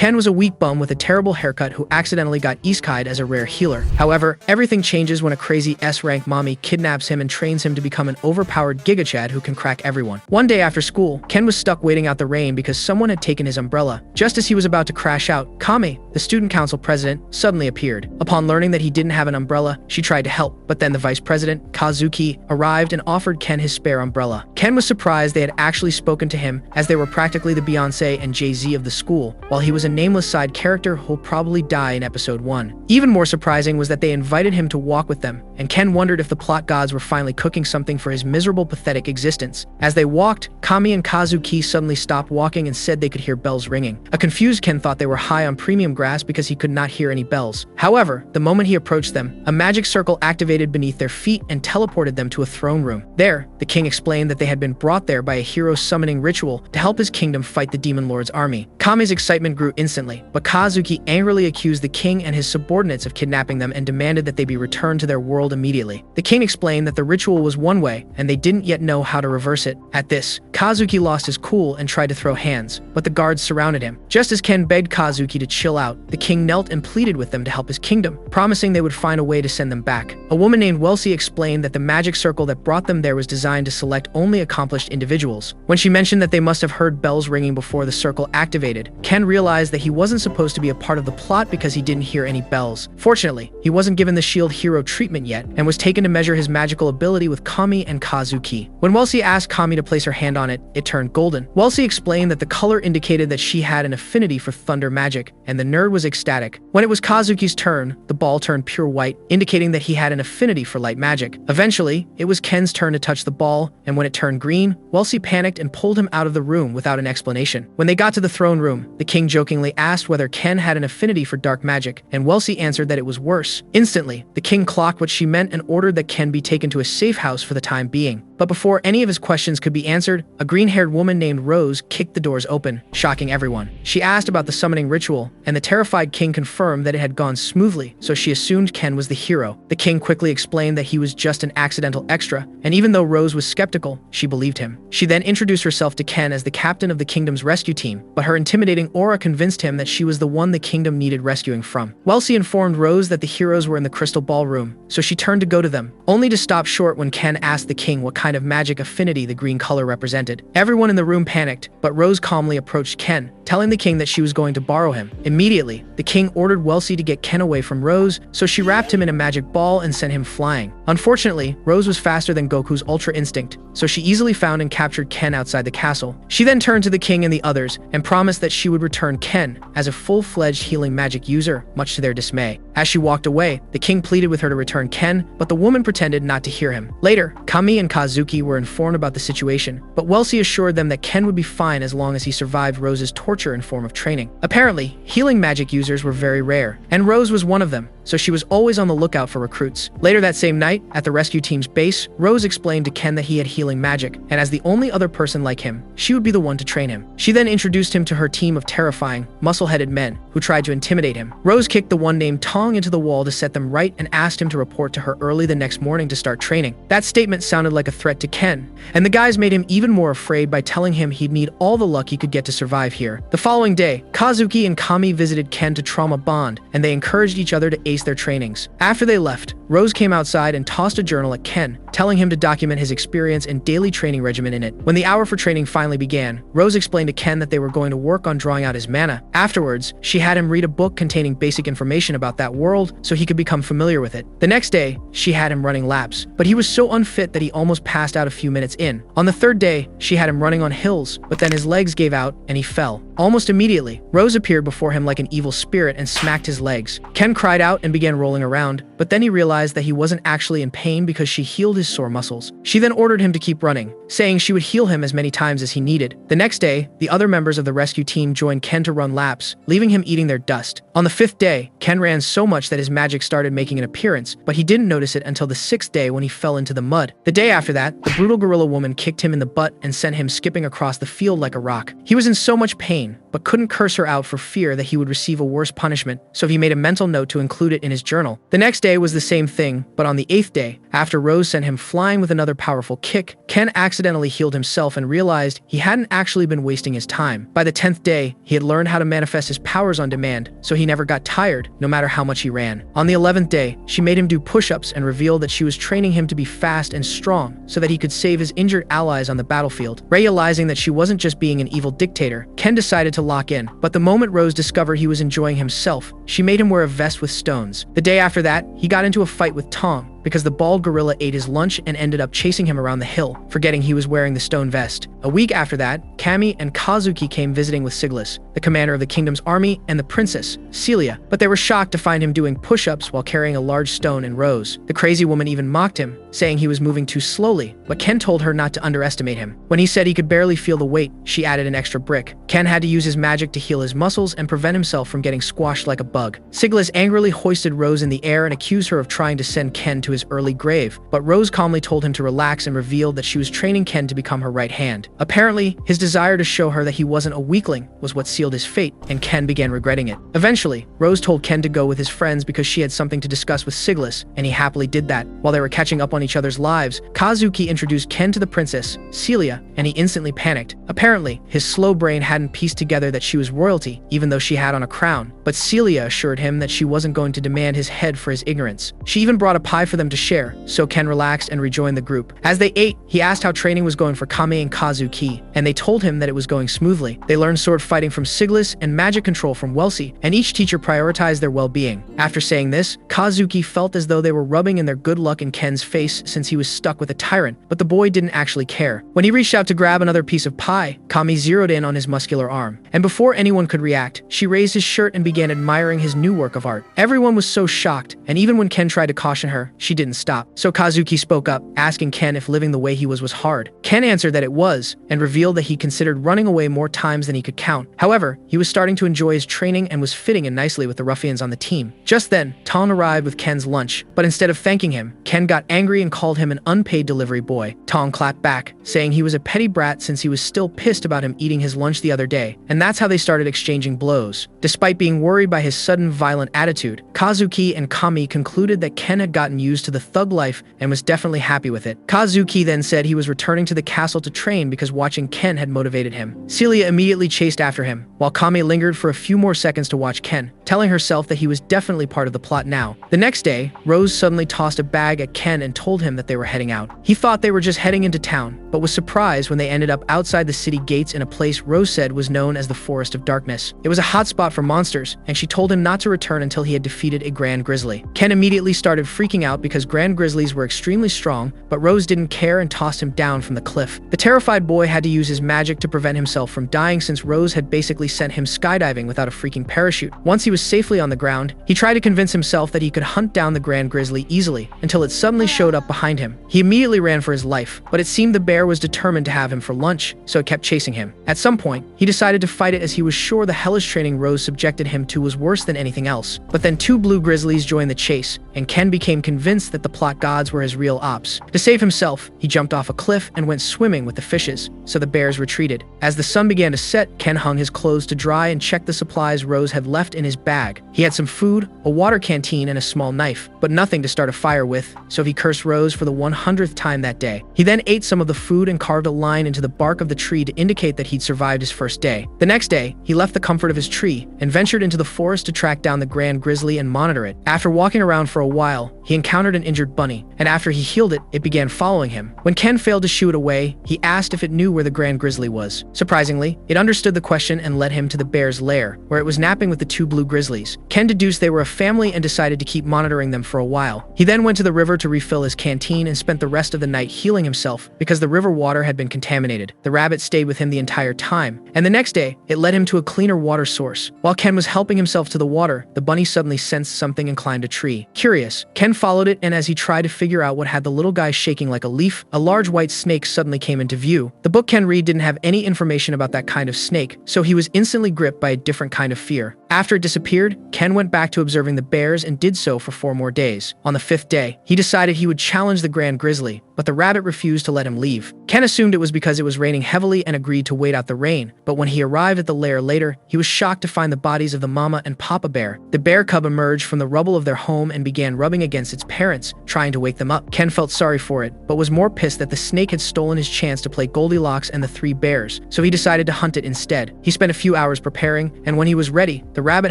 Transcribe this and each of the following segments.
Ken was a weak bum with a terrible haircut who accidentally got isekai'd as a rare healer. However, everything changes when a crazy S-rank mommy kidnaps him and trains him to become an overpowered gigachad who can crack everyone. One day after school, Ken was stuck waiting out the rain because someone had taken his umbrella. Just as he was about to crash out, Kame, the student council president, suddenly appeared. Upon learning that he didn't have an umbrella, she tried to help, but then the vice president, Kazuki, arrived and offered Ken his spare umbrella. Ken was surprised they had actually spoken to him, as they were practically the Beyoncé and Jay-Z of the school, while he was a nameless side character who'll probably die in episode 1. Even more surprising was that they invited him to walk with them, and Ken wondered if the plot gods were finally cooking something for his miserable, pathetic existence. As they walked, Kami and Kazuki suddenly stopped walking and said they could hear bells ringing. A confused Ken thought they were high on premium grass because he could not hear any bells. However, the moment he approached them, a magic circle activated beneath their feet and teleported them to a throne room. There, the king explained that they had been brought there by a hero summoning ritual to help his kingdom fight the demon lord's army. Kami's excitement grew instantly, but Kazuki angrily accused the king and his subordinates of kidnapping them and demanded that they be returned to their world immediately. The king explained that the ritual was one way, and they didn't yet know how to reverse it. At this, Kazuki lost his cool and tried to throw hands, but the guards surrounded him. Just as Ken begged Kazuki to chill out, the king knelt and pleaded with them to help his kingdom, promising they would find a way to send them back. A woman named Welsie explained that the magic circle that brought them there was designed to select only accomplished individuals. When she mentioned that they must have heard bells ringing before the circle activated, Ken realized that he wasn't supposed to be a part of the plot because he didn't hear any bells. Fortunately, he wasn't given the shield hero treatment yet, and was taken to measure his magical ability with Kami and Kazuki. When Welsie asked Kami to place her hand on it, it turned golden. Welsie explained that the color indicated that she had an affinity for thunder magic, and the nerd was ecstatic. When it was Kazuki's turn, the ball turned pure white, indicating that he had an affinity for light magic. Eventually, it was Ken's turn to touch the ball, and when it turned green, Welsie panicked and pulled him out of the room without an explanation. When they got to the throne room, the king jokingly asked whether Ken had an affinity for dark magic, and Welsie answered that it was worse. Instantly, the king clocked what she meant and ordered that Ken be taken to a safe house for the time being. But before any of his questions could be answered, a green-haired woman named Rose kicked the doors open, shocking everyone. She asked about the summoning ritual, and the terrified king confirmed that it had gone smoothly, so she assumed Ken was the hero. The king quickly explained that he was just an accidental extra, and even though Rose was skeptical, she believed him. She then introduced herself to Ken as the captain of the kingdom's rescue team, but her intimidating aura convinced him that she was the one the kingdom needed rescuing from. Welsie informed Rose that the heroes were in the crystal ballroom, so she turned to go to them, only to stop short when Ken asked the king what kind of magic affinity the green color represented. Everyone in the room panicked, but Rose calmly approached Ken, telling the king that she was going to borrow him. Immediately, the king ordered Welsie to get Ken away from Rose, so she wrapped him in a magic ball and sent him flying. Unfortunately, Rose was faster than Goku's Ultra Instinct, so she easily found and captured Ken outside the castle. She then turned to the king and the others and promised that she would return Ken as a full-fledged healing magic user, much to their dismay. As she walked away, the king pleaded with her to return Ken, but the woman pretended not to hear him. Later, Kami and Kazuki were informed about the situation, but Welsie assured them that Ken would be fine as long as he survived Rose's torture in form of training. Apparently, healing magic users were very rare, and Rose was one of them, so she was always on the lookout for recruits. Later that same night, at the rescue team's base, Rose explained to Ken that he had healing magic, and as the only other person like him, she would be the one to train him. She then introduced him to her team of terrifying, muscle-headed men who tried to intimidate him. Rose kicked the one named Tong into the wall to set them right and asked him to report to her early the next morning to start training. That statement sounded like a threat to Ken, and the guys made him even more afraid by telling him he'd need all the luck he could get to survive here. The following day, Kazuki and Kami visited Ken to trauma bond, and they encouraged each other to ace their trainings. After they left, Rose came outside and tossed a journal at Ken, telling him to document his experience and daily training regimen in it. When the hour for training finally began, Rose explained to Ken that they were going to work on drawing out his mana. Afterwards, she had him read a book containing basic information about that world so he could become familiar with it. The next day, she had him running laps, but he was so unfit that he almost passed out a few minutes in. On the third day, she had him running on hills, but then his legs gave out and he fell. Almost immediately, Rose appeared before him like an evil spirit and smacked his legs. Ken cried out and began rolling around, but then he realized that he wasn't actually in pain because she healed his sore muscles. She then ordered him to keep running, saying she would heal him as many times as he needed. The next day, the other members of the rescue team joined Ken to run laps, leaving him eating their dust. On the fifth day, Ken ran so much that his magic started making an appearance, but he didn't notice it until the sixth day when he fell into the mud. The day after that, the brutal gorilla woman kicked him in the butt and sent him skipping across the field like a rock. He was in so much pain, but couldn't curse her out for fear that he would receive a worse punishment, so he made a mental note to include it in his journal. The next day was the same thing, but on the 8th day, after Rose sent him flying with another powerful kick, Ken accidentally healed himself and realized he hadn't actually been wasting his time. By the 10th day, he had learned how to manifest his powers on demand, so he never got tired, no matter how much he ran. On the 11th day, she made him do push-ups and revealed that she was training him to be fast and strong so that he could save his injured allies on the battlefield. Realizing that she wasn't just being an evil dictator, Ken decided to lock in, but the moment Rose discovered he was enjoying himself, she made him wear a vest with stones. The day after that, he got into a fight with Tom because the bald gorilla ate his lunch and ended up chasing him around the hill, forgetting he was wearing the stone vest. A week after that, Kami and Kazuki came visiting with Siglis, the commander of the kingdom's army, and the princess, Celia, but they were shocked to find him doing push-ups while carrying a large stone and Rose. The crazy woman even mocked him, saying he was moving too slowly, but Ken told her not to underestimate him. When he said he could barely feel the weight, she added an extra brick. Ken had to use his magic to heal his muscles and prevent himself from getting squashed like a bug. Siglis angrily hoisted Rose in the air and accused her of trying to send Ken to his early grave, but Rose calmly told him to relax and revealed that she was training Ken to become her right hand. Apparently, his desire to show her that he wasn't a weakling was what sealed his fate, and Ken began regretting it. Eventually, Rose told Ken to go with his friends because she had something to discuss with Siglis, and he happily did that. While they were catching up on each other's lives, Kazuki introduced Ken to the princess, Celia, and he instantly panicked. Apparently, his slow brain hadn't pieced together that she was royalty, even though she had on a crown, but Celia assured him that she wasn't going to demand his head for his ignorance. She even brought a pie for them to share, so Ken relaxed and rejoined the group. As they ate, he asked how training was going for Kame and Kazuki, and they told him that it was going smoothly. They learned sword fighting from Siglis and magic control from Welsi, and each teacher prioritized their well-being. After saying this, Kazuki felt as though they were rubbing in their good luck in Ken's face since he was stuck with a tyrant, but the boy didn't actually care. When he reached out to grab another piece of pie, Kami zeroed in on his muscular arm, and before anyone could react, she raised his shirt and began admiring his new work of art. Everyone was so shocked, and even when Ken tried to caution her, she didn't stop. So Kazuki spoke up, asking Ken if living the way he was hard. Ken answered that it was, and revealed that he considered running away more times than he could count. However, he was starting to enjoy his training and was fitting in nicely with the ruffians on the team. Just then, Ton arrived with Ken's lunch, but instead of thanking him, Ken got angry and called him an unpaid delivery boy. Ton clapped back, saying he was a petty brat since he was still pissed about him eating his lunch the other day, and that's how they started exchanging blows. Despite being worried by his sudden violent attitude, Kazuki and Kami concluded that Ken had gotten used to the thug life and was definitely happy with it. Kazuki then said he was returning to the castle to train because watching Ken had motivated him. Celia immediately chased after him, while Kame lingered for a few more seconds to watch Ken, telling herself that he was definitely part of the plot now. The next day, Rose suddenly tossed a bag at Ken and told him that they were heading out. He thought they were just heading into town, but was surprised when they ended up outside the city gates in a place Rose said was known as the Forest of Darkness. It was a hot spot for monsters, and she told him not to return until he had defeated a Grand Grizzly. Ken immediately started freaking out because Grand Grizzlies were extremely strong, but Rose didn't care and tossed him down from the cliff. The terrified boy had to use his magic to prevent himself from dying since Rose had basically sent him skydiving without a freaking parachute. Once he was safely on the ground, he tried to convince himself that he could hunt down the Grand Grizzly easily until it suddenly showed up behind him. He immediately ran for his life, but it seemed the bear was determined to have him for lunch, so it kept chasing him. At some point, he decided to fight it as he was sure the hellish training Rose subjected him to was worse than anything else. But then two blue grizzlies joined the chase, and Ken became convinced that the plot gods were his real ops. To save himself, he jumped off a cliff and went swimming with the fishes, so the bears retreated. As the sun began to set, Ken hung his clothes to dry and checked the supplies Rose had left in his bag. He had some food, a water canteen, and a small knife, but nothing to start a fire with, so he cursed Rose for the 100th time that day. He then ate some of the food and carved a line into the bark of the tree to indicate that he'd survived his first day. The next day, he left the comfort of his tree and ventured into the forest to track down the Grand Grizzly and monitor it. After walking around for a while, he encountered an injured bunny, and after he healed it, it began following him. When Ken failed to shoo it away, he asked if it knew where the Grand Grizzly was. Surprisingly, it understood the question and led him to the bear's lair, where it was napping with the two blue grizzlies. Ken deduced they were a family and decided to keep monitoring them for a while. He then went to the river to refill his canteen and spent the rest of the night healing himself because the river water had been contaminated. The rabbit stayed with him the entire time, and the next day, it led him to a cleaner water source. While Ken was helping himself to the water, the bunny suddenly sensed something and climbed a tree. Curious, Ken followed it, and as he tried to figure out what had the little guy shaking like a leaf, a large white snake suddenly came into view. The book Ken read didn't have any information about that kind of snake, so he was instantly gripped by a different kind of fear. After it disappeared, Ken went back to observing the bears and did so for 4 more days. On the 5th day, he decided he would challenge the Grand Grizzly, but the rabbit refused to let him leave. Ken assumed it was because it was raining heavily and agreed to wait out the rain, but when he arrived at the lair later, he was shocked to find the bodies of the mama and papa bear. The bear cub emerged from the rubble of their home and began rubbing against its parents, trying to wake them up. Ken felt sorry for it, but was more pissed that the snake had stolen his chance to play Goldilocks and the 3 bears, so he decided to hunt it instead. He spent a few hours preparing, and when he was ready, the rabbit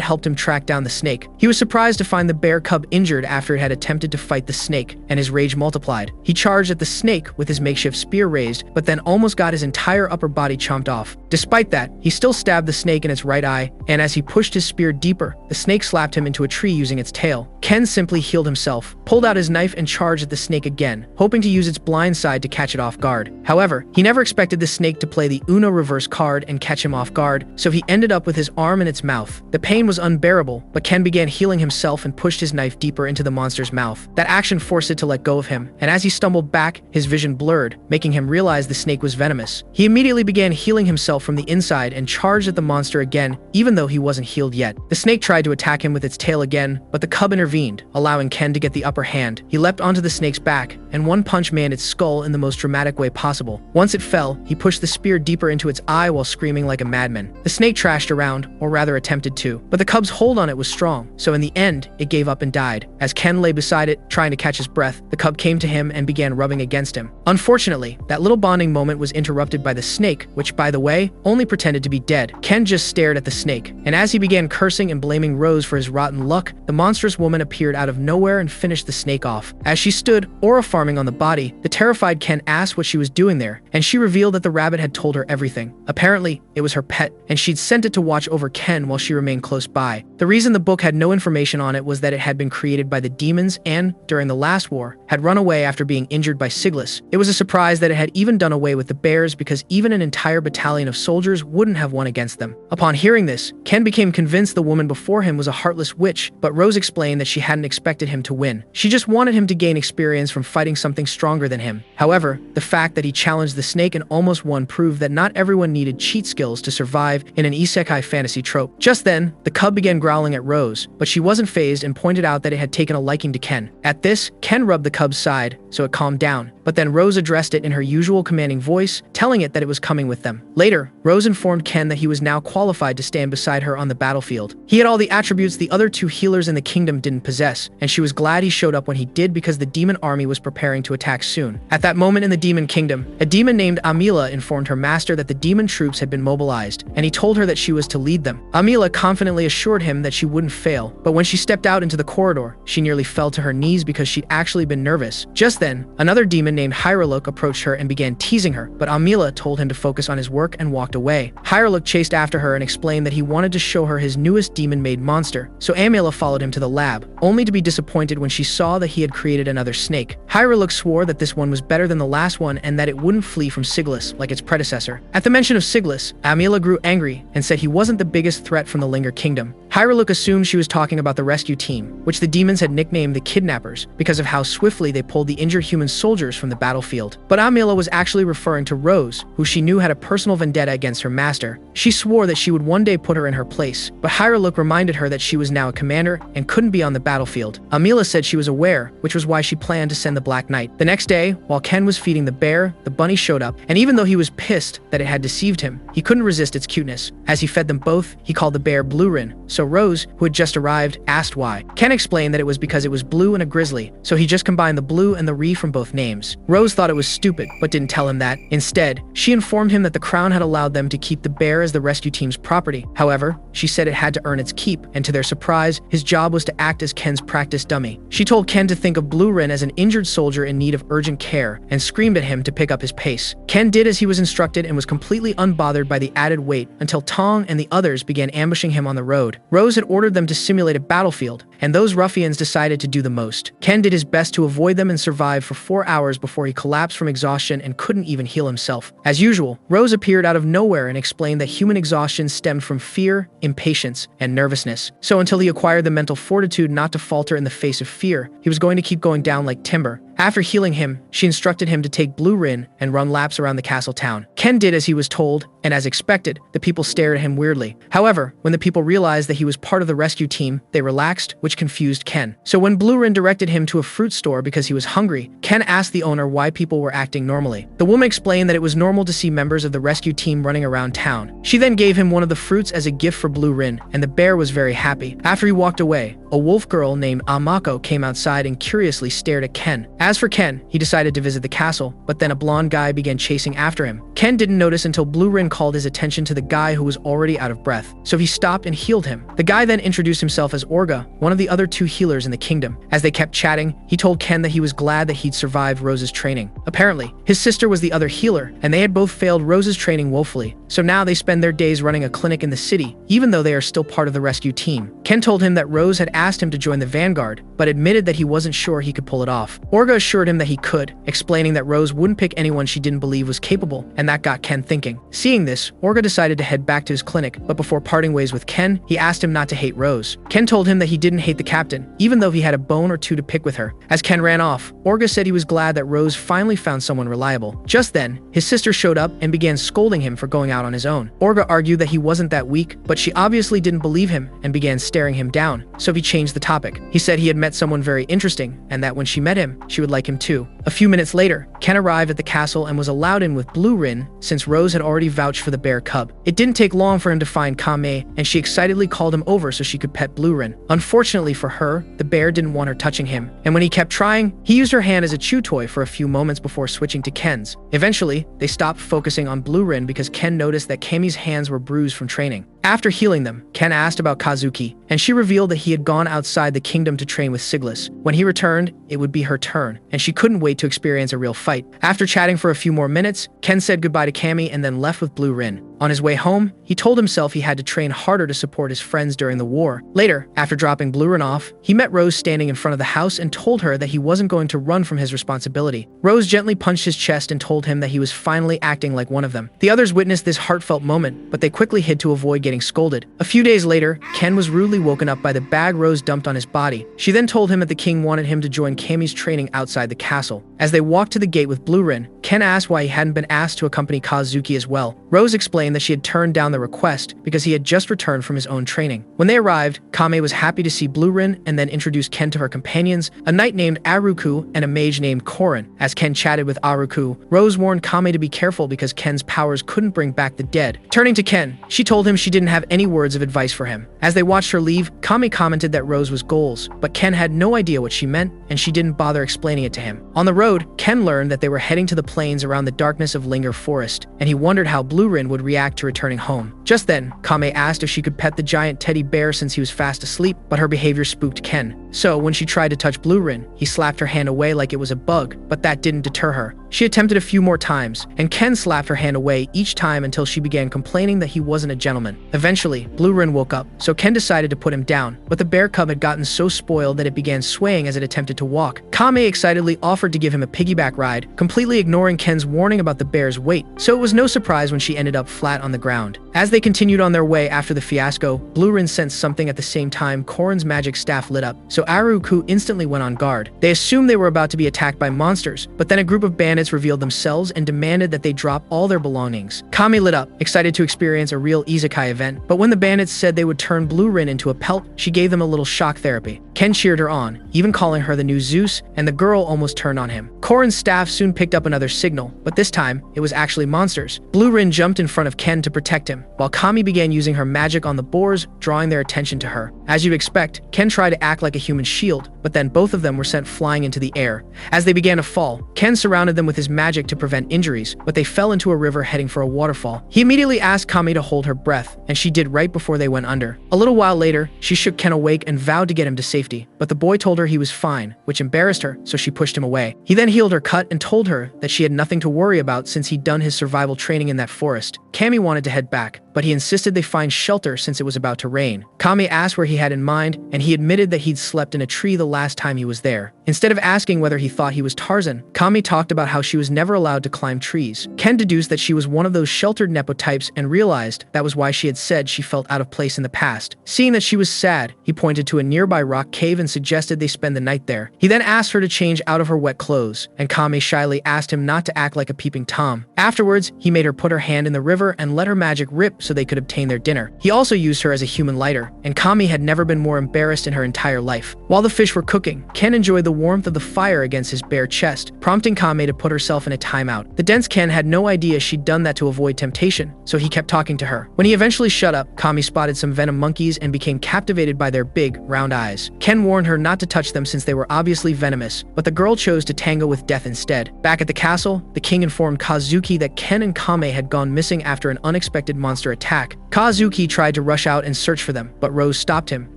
helped him track down the snake. He was surprised to find the bear cub injured after it had attempted to fight the snake, and his rage multiplied. He charged at the snake with his makeshift spear raised, but then almost got his entire upper body chomped off. Despite that, he still stabbed the snake in its right eye, and as he pushed his spear deeper, the snake slapped him into a tree using its tail. Ken simply healed himself, pulled out his knife and charged at the snake again, hoping to use its blind side to catch it off guard. However, he never expected the snake to play the Uno reverse card and catch him off guard, so he ended up with his arm in its mouth. The pain was unbearable, but Ken began healing himself and pushed his knife deeper into the monster's mouth. That action forced it to let go of him, and as he stumbled back, his vision blurred, making him realize the snake was venomous. He immediately began healing himself from the inside and charged at the monster again, even though he wasn't healed yet. The snake tried to attack him with its tail again, but the cub intervened, allowing Ken to get the upper hand. He leapt onto the snake's back, and one punch manned its skull in the most dramatic way possible. Once it fell, he pushed the spear deeper into its eye while screaming like a madman. The snake trashed around, or rather attempted to, but the cub's hold on it was strong, so in the end, it gave up and died. As Ken lay beside it, trying to catch his breath, the cub came to him and began rubbing against him. Unfortunately, that little bonding moment was interrupted by the snake, which, by the way, only pretended to be dead. Ken just stared at the snake, and as he began cursing and blaming Rose for his rotten luck, the monstrous woman appeared out of nowhere and finished the snake off. As she stood, aura farming on the body, the terrified Ken asked what she was doing there, and she revealed that the rabbit had told her everything. Apparently, it was her pet, and she'd sent it to watch over Ken while she remained close by. The reason the book had no information on it was that it had been created by the demons and, during the last war, had run away after being injured by Siglis. It was a surprise that it had even done away with the bears because even an entire battalion of soldiers wouldn't have won against them. Upon hearing this, Ken became convinced the woman before him was a heartless witch, but Rose explained that she hadn't expected him to win. She just wanted him to gain experience from fighting something stronger than him. However, the fact that he challenged the snake and almost won proved that not everyone needed cheat skills to survive in an isekai fantasy trope. Just then, the cub began growling at Rose, but she wasn't fazed and pointed out that it had taken a liking to Ken. At this, Ken rubbed the cub's side, so it calmed down, but then Rose addressed it in her usual commanding voice, telling it that it was coming with them. Later, Rose informed Ken that he was now qualified to stand beside her on the battlefield. He had all the attributes the other 2 healers in the kingdom didn't possess, and she was glad he showed up when he did because the demon army was preparing to attack soon. At that moment in the demon kingdom, a demon named Amila informed her master that the demon troops had been mobilized, and he told her that she was to lead them. Amila confidently assured him that she wouldn't fail, but when she stepped out into the corridor, she nearly fell to her knees because she'd actually been nervous. Just then, another demon named Hyreluk approached her and began teasing her, but Amila told him to focus on his work and walked away. Hyreluk chased after her and explained that he wanted to show her his newest demon-made monster, so Amila followed him to the lab, only to be disappointed when she saw that he had created another snake. Hyreluk swore that this one was better than the last one and that it wouldn't flee from Siglis like its predecessor. At the mention of Siglis, Amila grew angry and said he wasn't the biggest threat from the Linger Kingdom. Hyreluk assumed she was talking about the rescue team, which the demons had nicknamed the Kidnappers because of how swiftly they pulled the injured human soldiers from the battlefield. But Amila was actually referring to Rose, who she knew had a personal vendetta against her master. She swore that she would one day put her in her place, but Hyreluk reminded her that she was now a commander and couldn't be on the battlefield. Amila said she was aware, which was why she planned to send the Black Knight. The next day, while Ken was feeding the bear, the bunny showed up, and even though he was pissed that it had deceived him, he couldn't resist its cuteness. As he fed them both, he called the bear Bluerin, so Rose, who had just arrived, asked why. Ken explained that it was because it was blue and a grizzly, so he just combined the blue and the re from both names. Rose thought it was stupid, but didn't tell him that. Instead, she informed him that the crown had allowed them to keep the bear as the rescue team's property. However, she said it had to earn its keep, and to their surprise, his job was to act as Ken's practice dummy. She told Ken to think of Bluerin as an injured soldier in need of urgent care, and screamed at him to pick up his pace. Ken did as he was instructed and was completely unbothered by the added weight until Tong and the others began ambushing him on the road. Rose had ordered them to simulate a battlefield, and those ruffians decided to do the most. Ken did his best to avoid them and survived for 4 hours before he collapsed from exhaustion and couldn't even heal himself. As usual, Rose appeared out of nowhere and explained that human exhaustion stemmed from fear, impatience, and nervousness. So until he acquired the mental fortitude not to falter in the face of fear, he was going to keep going down like timber. After healing him, she instructed him to take Blue Rin and run laps around the castle town. Ken did as he was told, and as expected, the people stared at him weirdly. However, when the people realized that he was part of the rescue team, they relaxed, which confused Ken. So when Blue Rin directed him to a fruit store because he was hungry, Ken asked the owner why people were acting normally. The woman explained that it was normal to see members of the rescue team running around town. She then gave him one of the fruits as a gift for Blue Rin, and the bear was very happy. After he walked away, a wolf girl named Amako came outside and curiously stared at Ken. As for Ken, he decided to visit the castle, but then a blonde guy began chasing after him. Ken didn't notice until Blue Rin called his attention to the guy who was already out of breath, so he stopped and healed him. The guy then introduced himself as Orga, one of the other two healers in the kingdom. As they kept chatting, he told Ken that he was glad that he'd survived Rose's training. Apparently, his sister was the other healer, and they had both failed Rose's training woefully, so now they spend their days running a clinic in the city, even though they are still part of the rescue team. Ken told him that Rose had asked him to join the vanguard, but admitted that he wasn't sure he could pull it off. Orga assured him that he could, explaining that Rose wouldn't pick anyone she didn't believe was capable, and that got Ken thinking. Seeing this, Orga decided to head back to his clinic, but before parting ways with Ken, he asked him not to hate Rose. Ken told him that he didn't hate the captain, even though he had a bone or two to pick with her. As Ken ran off, Orga said he was glad that Rose finally found someone reliable. Just then, his sister showed up and began scolding him for going out on his own. Orga argued that he wasn't that weak, but she obviously didn't believe him and began staring him down, so he changed the topic. He said he had met someone very interesting, and that when she met him, she would like him too. A few minutes later, Ken arrived at the castle and was allowed in with Blue Rin, since Rose had already vouched for the bear cub. It didn't take long for him to find Kame, and she excitedly called him over so she could pet Blue Rin. Unfortunately for her, the bear didn't want her touching him, and when he kept trying, he used her hand as a chew toy for a few moments before switching to Ken's. Eventually, they stopped focusing on Blue Rin because Ken noticed that Kame's hands were bruised from training. After healing them, Ken asked about Kazuki, and she revealed that he had gone outside the kingdom to train with Siglis. When he returned, it would be her turn, and she couldn't wait to experience a real fight. After chatting for a few more minutes, Ken said goodbye to Kame and then left with Blue Rin. On his way home, he told himself he had to train harder to support his friends during the war. Later, after dropping Blue Rin off, he met Rose standing in front of the house and told her that he wasn't going to run from his responsibility. Rose gently punched his chest and told him that he was finally acting like one of them. The others witnessed this heartfelt moment, but they quickly hid to avoid getting scolded. A few days later, Ken was rudely woken up by the bag Rose dumped on his body. She then told him that the king wanted him to join Kame's training outside the castle. As they walked to the gate with Blue Rin, Ken asked why he hadn't been asked to accompany Kazuki as well. Rose explained that she had turned down the request because he had just returned from his own training. When they arrived, Kame was happy to see Blue Rin and then introduced Ken to her companions, a knight named Aruku and a mage named Korin. As Ken chatted with Aruku, Rose warned Kame to be careful because Ken's powers couldn't bring back the dead. Turning to Ken, she told him she didn't have any words of advice for him. As they watched her leave, Kame commented that Rose was goals, but Ken had no idea what she meant, and she didn't bother explaining it to him. On the road, Ken learned that they were heading to the plains around the darkness of Linger Forest, and he wondered how Blue Rin would react to returning home. Just then, Kame asked if she could pet the giant teddy bear since he was fast asleep, but her behavior spooked Ken. So, when she tried to touch Blue Rin, he slapped her hand away like it was a bug, but that didn't deter her. She attempted a few more times, and Ken slapped her hand away each time until she began complaining that he wasn't a gentleman. Eventually, Blue Rin woke up, so Ken decided to put him down, but the bear cub had gotten so spoiled that it began swaying as it attempted to walk. Kame excitedly offered to give him a piggyback ride, completely ignoring Ken's warning about the bear's weight, so it was no surprise when she ended up flat on the ground. As they continued on their way after the fiasco, Blue Rin sensed something at the same time Korin's magic staff lit up, so Aruku instantly went on guard. They assumed they were about to be attacked by monsters, but then a group of bandits revealed themselves and demanded that they drop all their belongings. Kame lit up, excited to experience a real isekai event, but when the bandits said they would turn Blue Rin into a pelt, she gave them a little shock therapy. Ken cheered her on, even calling her the new Zeus, and the girl almost turned on him. Korin's staff soon picked up another signal, but this time, it was actually monsters. Blue Rin jumped in front of Ken to protect him, while Kami began using her magic on the boars, drawing their attention to her. As you'd expect, Ken tried to act like a human shield, but then both of them were sent flying into the air. As they began to fall, Ken surrounded them with his magic to prevent injuries, but they fell into a river heading for a waterfall. He immediately asked Kami to hold her breath, and she did right before they went under. A little while later, she shook Ken awake and vowed to get him to safety, but the boy told her he was fine, which embarrassed her, so she pushed him away. He then healed her cut and told her that she had nothing to worry about since he'd done his survival training in that forest. Kami wanted to head back, but he insisted they find shelter since it was about to rain. Kami asked where he had in mind, and he admitted that he'd slept in a tree the last time he was there. Instead of asking whether he thought he was Tarzan, Kami talked about how she was never allowed to climb trees. Ken deduced that she was one of those sheltered Nepo types and realized that was why she had said she felt out of place in the past. Seeing that she was sad, he pointed to a nearby rock cave and suggested they spend the night there. He then asked her to change out of her wet clothes, and Kami shyly asked him not to act like a peeping Tom. Afterwards, he made her put her hand in the river and let her magic rip so they could obtain their dinner. He also used her as a human lighter, and Kami had never been more embarrassed in her entire life. While the fish were cooking, Ken enjoyed the warmth of the fire against his bare chest, prompting Kami to put herself in a timeout. The dense Ken had no idea she'd done that to avoid temptation, so he kept talking to her. When he eventually shut up, Kami spotted some venom monkeys and became captivated by their big, round eyes. Ken warned her not to touch them since they were obviously venomous, but the girl chose to tango with death instead. Back at the castle, the king informed Kazuki that Ken and Kame had gone missing after an unexpected monster attack. Kazuki tried to rush out and search for them, but Rose stopped him,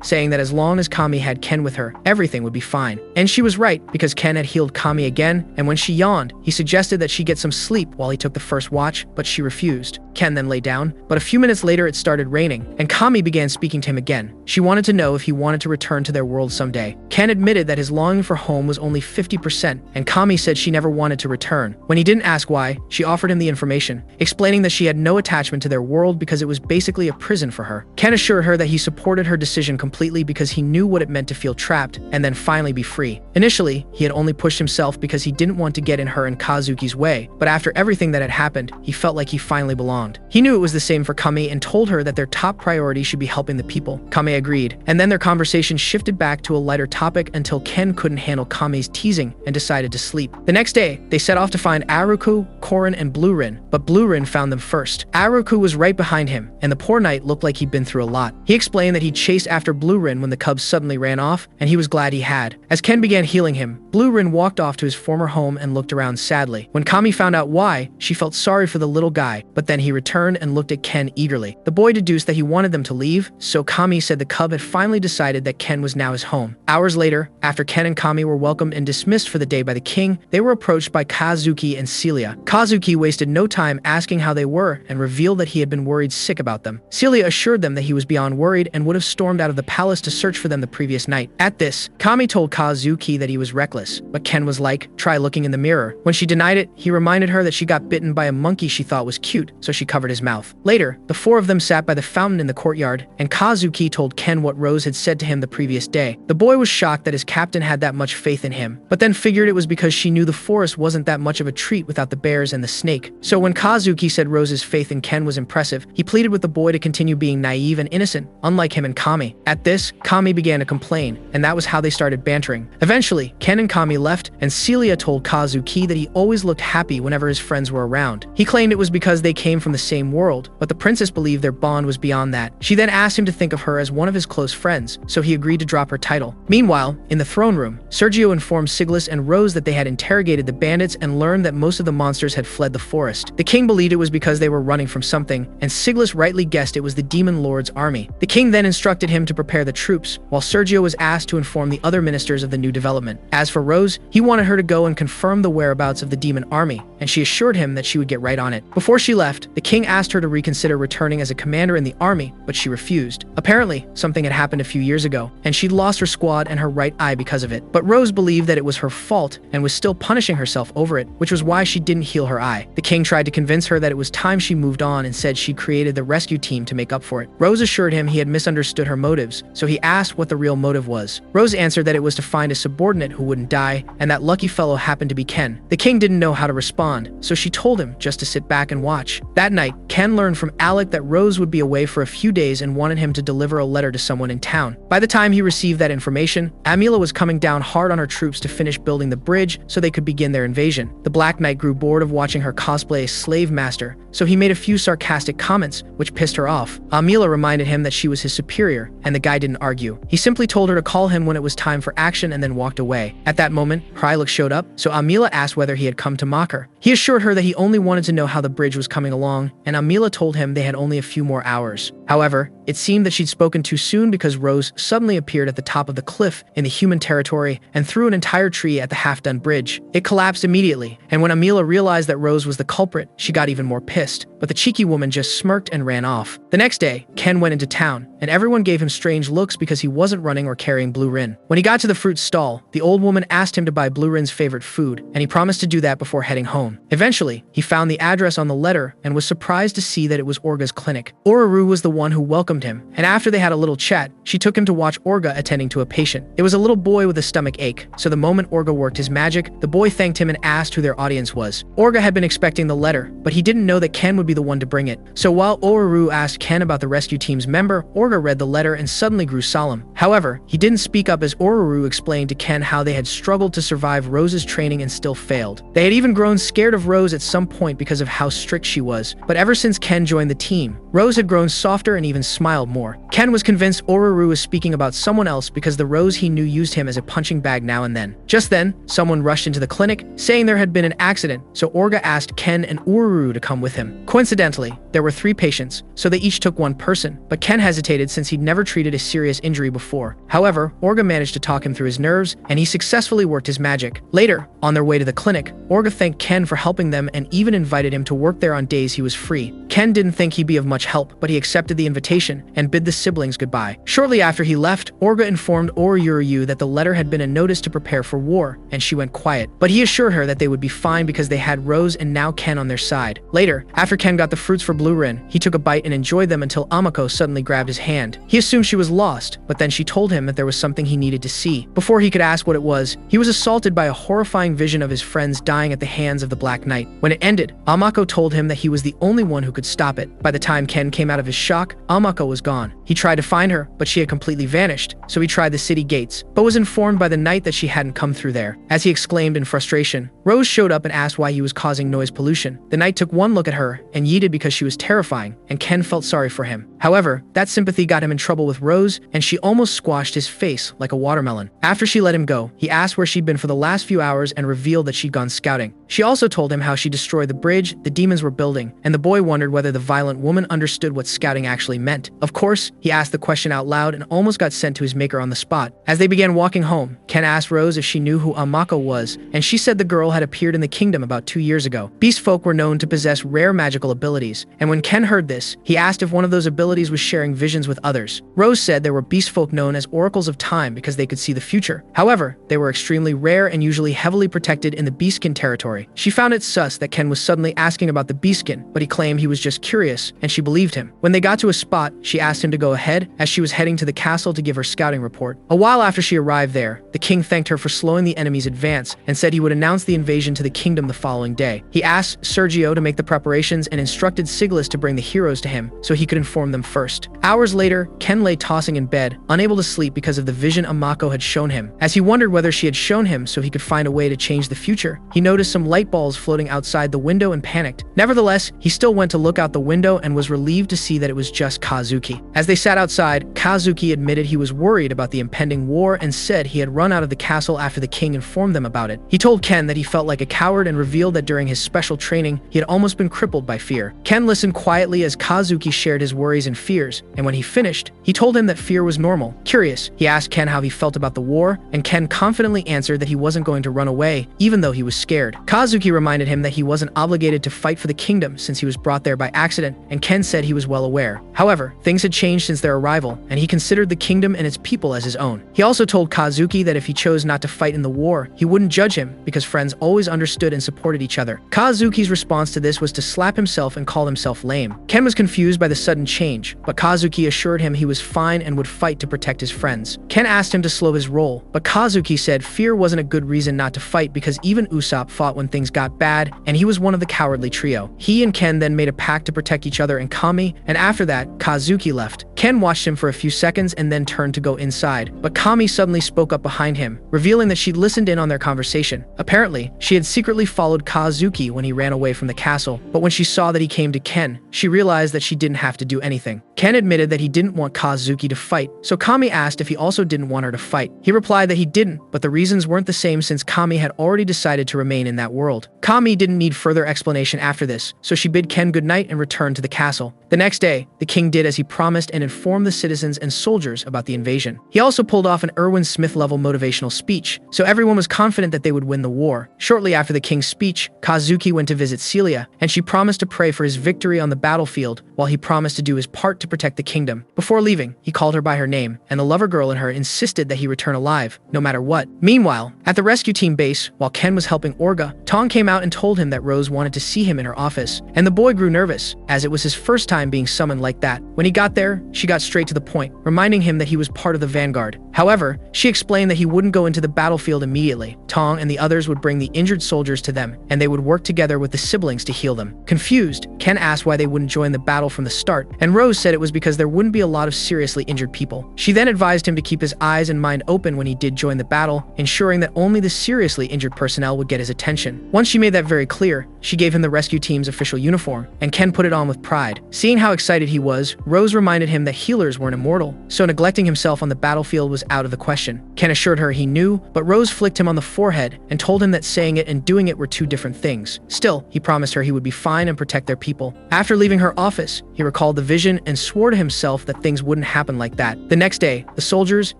saying that as long as Kami had Ken with her, everything would be fine. And she was right, because Ken had healed Kami again, and when she yawned, he suggested that she get some sleep while he took the first watch, but she refused. Ken then lay down, but a few minutes later it started raining, and Kami began speaking to him again. She wanted to know if he wanted to return to their world someday. Ken admitted that his longing for home was only 50%, and Kami said she never wanted to return. When he didn't ask why, she offered him the information, explaining that she had no attachment to their world because it was basically a prison for her. Ken assured her that he supported her decision completely because he knew what it meant to feel trapped and then finally be free. Initially, he had only pushed himself because he didn't want to get in her and Kazuki's way, but after everything that had happened, he felt like he finally belonged. He knew it was the same for Kami and told her that their top priority should be helping the people. Kami agreed, and then their conversation shifted back to a lighter topic until Ken couldn't handle Kami's teasing and decided to sleep. The next day, they set off to find Aruku, Korin, and Blue Rin, but Blue Rin found them first. Aruku was right behind him, and the poor knight looked like he'd been through a lot. He explained that he chased after Blue Rin when the cubs suddenly ran off, and he was glad he had. As Ken began healing him, Blue Rin walked off to his former home and looked around sadly. When Kami found out why, she felt sorry for the little guy, but then he returned and looked at Ken eagerly. The boy deduced that he wanted them to leave, so Kami said the cub had finally decided that Ken was now his home. Hours later, after Ken and Kami were welcomed and dismissed for the day by the king, they were approached by Kazuki and Celia. Kazuki wasted no time asking how they were and revealed that he had been worried sick about them. Celia assured them that he was beyond worried and would have stormed out of the palace to search for them the previous night. At this, Kami told Kazuki that he was reckless, but Ken was like, try looking in the mirror. When she denied it, he reminded her that she got bitten by a monkey she thought was cute, so she covered his mouth. Later, the four of them sat by the fountain in the courtyard, and Kazuki told Ken what Rose had said to him the previous day. The boy was shocked that his captain had that much faith in him, but then figured it was because she knew the forest wasn't that much of a treat without the bears and the snake. So when Kazuki said Rose's faith in Ken was impressive, he pleaded with the boy to continue being naive and innocent, unlike him and Kami. At this, Kami began to complain, and that was how they started bantering. Eventually, Ken and Kami left, and Celia told Kazuki that he always looked happy whenever his friends were around. He claimed it was because they came from the same world, but the princess believed their bond was beyond that. She then asked him to think of her as one of his close friends, so he agreed to drop her title. Meanwhile, in the throne room, Sergio informed Siglis and Rose that they had interrogated the bandits and learned that most of the monsters had fled the forest. The king believed it was because they were running from something, and Siglis rightly guessed it was the demon lord's army. The king then instructed him to prepare the troops, while Sergio was asked to inform the other ministers of the new development. As for Rose, he wanted her to go and confirm the whereabouts of the demon army, and she assured him that she would get right on it. Before she left, the king asked her to reconsider returning as a commander in the army, but she refused. Apparently, something had happened a few years ago, and she'd lost her squad and her right eye because of it. But Rose believed that it was her fault and was still punishing herself over it, which was why she didn't heal her eye. The king tried to convince her that it was time she moved on and said she created the rescue team to make up for it. Rose assured him he had misunderstood her motives, so he asked what the real motive was. Rose answered that it was to find a subordinate who wouldn't die, and that lucky fellow happened to be Ken. The king didn't know how to respond, so she told him just to sit back and watch. That night, Ken learned from Alec that Rose would be away for a few days and wanted him to deliver a letter to someone in town. By the time he received that information, Amila was coming down hard on her troops to finish building the bridge so they could begin their invasion. The Black Knight grew bored of watching her cosplay a slave master, so he made a few sarcastic comments, which pissed her off. Amila reminded him that she was his superior, and the guy didn't argue. He simply told her to call him when it was time for action and then walked away. At that moment, Krylik showed up, so Amila asked whether he had come to mock her. He assured her that he only wanted to know how the bridge was coming along, and Amila told him they had only a few more hours. However, It seemed that she'd spoken too soon because Rose suddenly appeared at the top of the cliff in the human territory and threw an entire tree at the half-done bridge. It collapsed immediately, and when Amila realized that Rose was the culprit, she got even more pissed. But the cheeky woman just smirked and ran off. The next day, Ken went into town, and everyone gave him strange looks because he wasn't running or carrying Blue Rin. When he got to the fruit stall, the old woman asked him to buy Blue Rin's favorite food, and he promised to do that before heading home. Eventually, he found the address on the letter and was surprised to see that it was Orga's clinic. Oruru was the one who welcomed him, and after they had a little chat, she took him to watch Orga attending to a patient. It was a little boy with a stomach ache, so the moment Orga worked his magic, the boy thanked him and asked who their audience was. Orga had been expecting the letter, but he didn't know that Ken would be the one to bring it. So while Oruru asked Ken about the rescue team's member, Orga read the letter and suddenly grew solemn. However, he didn't speak up as Oruru explained to Ken how they had struggled to survive Rose's training and still failed. They had even grown scared of Rose at some point because of how strict she was, but ever since Ken joined the team, Rose had grown softer and even smiled more. Ken was convinced Oruru was speaking about someone else because the Rose he knew used him as a punching bag now and then. Just then, someone rushed into the clinic, saying there had been an accident, so Orga asked Ken and Oruru to come with him. Coincidentally, there were 3 patients, so they each took one person, but Ken hesitated since he'd never treated a serious injury before. However, Orga managed to talk him through his nerves, and he successfully worked his magic. Later, on their way to the clinic, Orga thanked Ken for helping them and even invited him to work there on days he was free. Ken didn't think he'd be of much help, but he accepted the invitation and bid the siblings goodbye. Shortly after he left, Orga informed Oruru that the letter had been a notice to prepare for war, and she went quiet. But he assured her that they would be fine because they had Rose and now Ken on their side. Later, after Ken got the fruits for Blue Rin, he took a bite and enjoyed them until Amako suddenly grabbed his hand. He assumed she was lost, but then she told him that there was something he needed to see. Before he could ask what it was, he was assaulted by a horrifying vision of his friends dying at the hands of the Black Knight. When it ended, Amako told him that he was the only one who could stop it. By the time Ken came out of his shock, Amako was gone. He tried to find her, but she had completely vanished, so he tried the city gates, but was informed by the knight that she hadn't come through there. As he exclaimed in frustration, Rose showed up and asked why he was causing noise pollution. The knight took one look at her and yeeted because she was terrifying, and Ken felt sorry for him. However, that sympathy got him in trouble with Rose, and she almost squashed his face like a watermelon. After she let him go, he asked where she'd been for the last few hours and revealed that she'd gone scouting. She also told him how she destroyed the bridge the demons were building, and the boy wondered whether the violent woman understood what scouting actually meant. Of course, he asked the question out loud and almost got sent to his maker on the spot. As they began walking home, Ken asked Rose if she knew who Amako was, and she said the girl had appeared in the kingdom about 2 years ago. Beast folk were known to possess rare magical abilities, and when Ken heard this, he asked if one of those abilities was sharing visions with others. Rose said there were beast folk known as oracles of time because they could see the future. However, they were extremely rare and usually heavily protected in the beastskin territory. She found it sus that Ken was suddenly asking about the beastskin, but he claimed he was just curious, and she believed him. When they got to a spot, she asked him to go ahead as she was heading to the castle to give her scouting report. A while after she arrived there, the king thanked her for slowing the enemy's advance and said he would announce the invasion to the kingdom the following day. He asked Sergio to make the preparations and instructed Siglas to bring the heroes to him so he could inform them first. Hours later, Ken lay tossing in bed, unable to sleep because of the vision Amako had shown him. As he wondered whether she had shown him so he could find a way to change the future, he noticed some light balls floating outside the window and panicked. Nevertheless, he still went to look out the window and was relieved to see that it was just Kazuki. As they sat outside, Kazuki admitted he was worried about the impending war and said he had run out of the castle after the king informed them about it. He told Ken that he felt like a coward and revealed that during his special training, he had almost been crippled by fear. Ken listened quietly as Kazuki shared his worries and fears, and when he finished, he told him that fear was normal. Curious, he asked Ken how he felt about the war, and Ken confidently answered that he wasn't going to run away, even though he was scared. Kazuki reminded him that he wasn't obligated to fight for the kingdom since he was brought there by accident, and Ken said he was well aware. However, things had changed since their arrival, and he considered the kingdom and its people as his own. He also told Kazuki that if he chose not to fight in the war, he wouldn't judge him because friends always understood and supported each other. Kazuki's response to this was to slap himself and call himself lame. Ken was confused by the sudden change, but Kazuki assured him he was fine and would fight to protect his friends. Ken asked him to slow his roll, but Kazuki said fear wasn't a good reason not to fight because even Usopp fought when things got bad, and he was one of the cowardly trio. He and Ken then made a pact to protect each other and Kami, and after that, Kazuki left. Ken watched him for a few seconds and then turned to go inside, but Kami suddenly spoke up behind him, revealing that she'd listened in on their conversation. Apparently, she had secretly followed Kazuki when he ran away from the castle, but when she saw that he came to Ken, she realized that she didn't have to do anything. Ken admitted that he didn't want Kazuki to fight, so Kami asked if he also didn't want her to fight. He replied that he didn't, but the reasons weren't the same since Kami had already decided to remain in that world. Kami didn't need further explanation after this, so she bid Ken goodnight and returned to the castle. The next day, the king did as he promised and inform the citizens and soldiers about the invasion. He also pulled off an Erwin Smith-level motivational speech, so everyone was confident that they would win the war. Shortly after the king's speech, Kazuki went to visit Celia, and she promised to pray for his victory on the battlefield while he promised to do his part to protect the kingdom. Before leaving, he called her by her name, and the lover girl in her insisted that he return alive, no matter what. Meanwhile, at the rescue team base, while Ken was helping Orga, Tong came out and told him that Rose wanted to see him in her office, and the boy grew nervous, as it was his first time being summoned like that. When he got there, she got straight to the point, reminding him that he was part of the vanguard. However, she explained that he wouldn't go into the battlefield immediately. Tong and the others would bring the injured soldiers to them, and they would work together with the siblings to heal them. Confused, Ken asked why they wouldn't join the battle from the start, and Rose said it was because there wouldn't be a lot of seriously injured people. She then advised him to keep his eyes and mind open when he did join the battle, ensuring that only the seriously injured personnel would get his attention. Once she made that very clear, she gave him the rescue team's official uniform, and Ken put it on with pride. Seeing how excited he was, Rose reminded him that healers weren't immortal, so neglecting himself on the battlefield was out of the question. Ken assured her he knew, but Rose flicked him on the forehead and told him that saying it and doing it were two different things. Still, he promised her he would be fine and protect their people. After leaving her office, he recalled the vision and swore to himself that things wouldn't happen like that. The next day, the soldiers,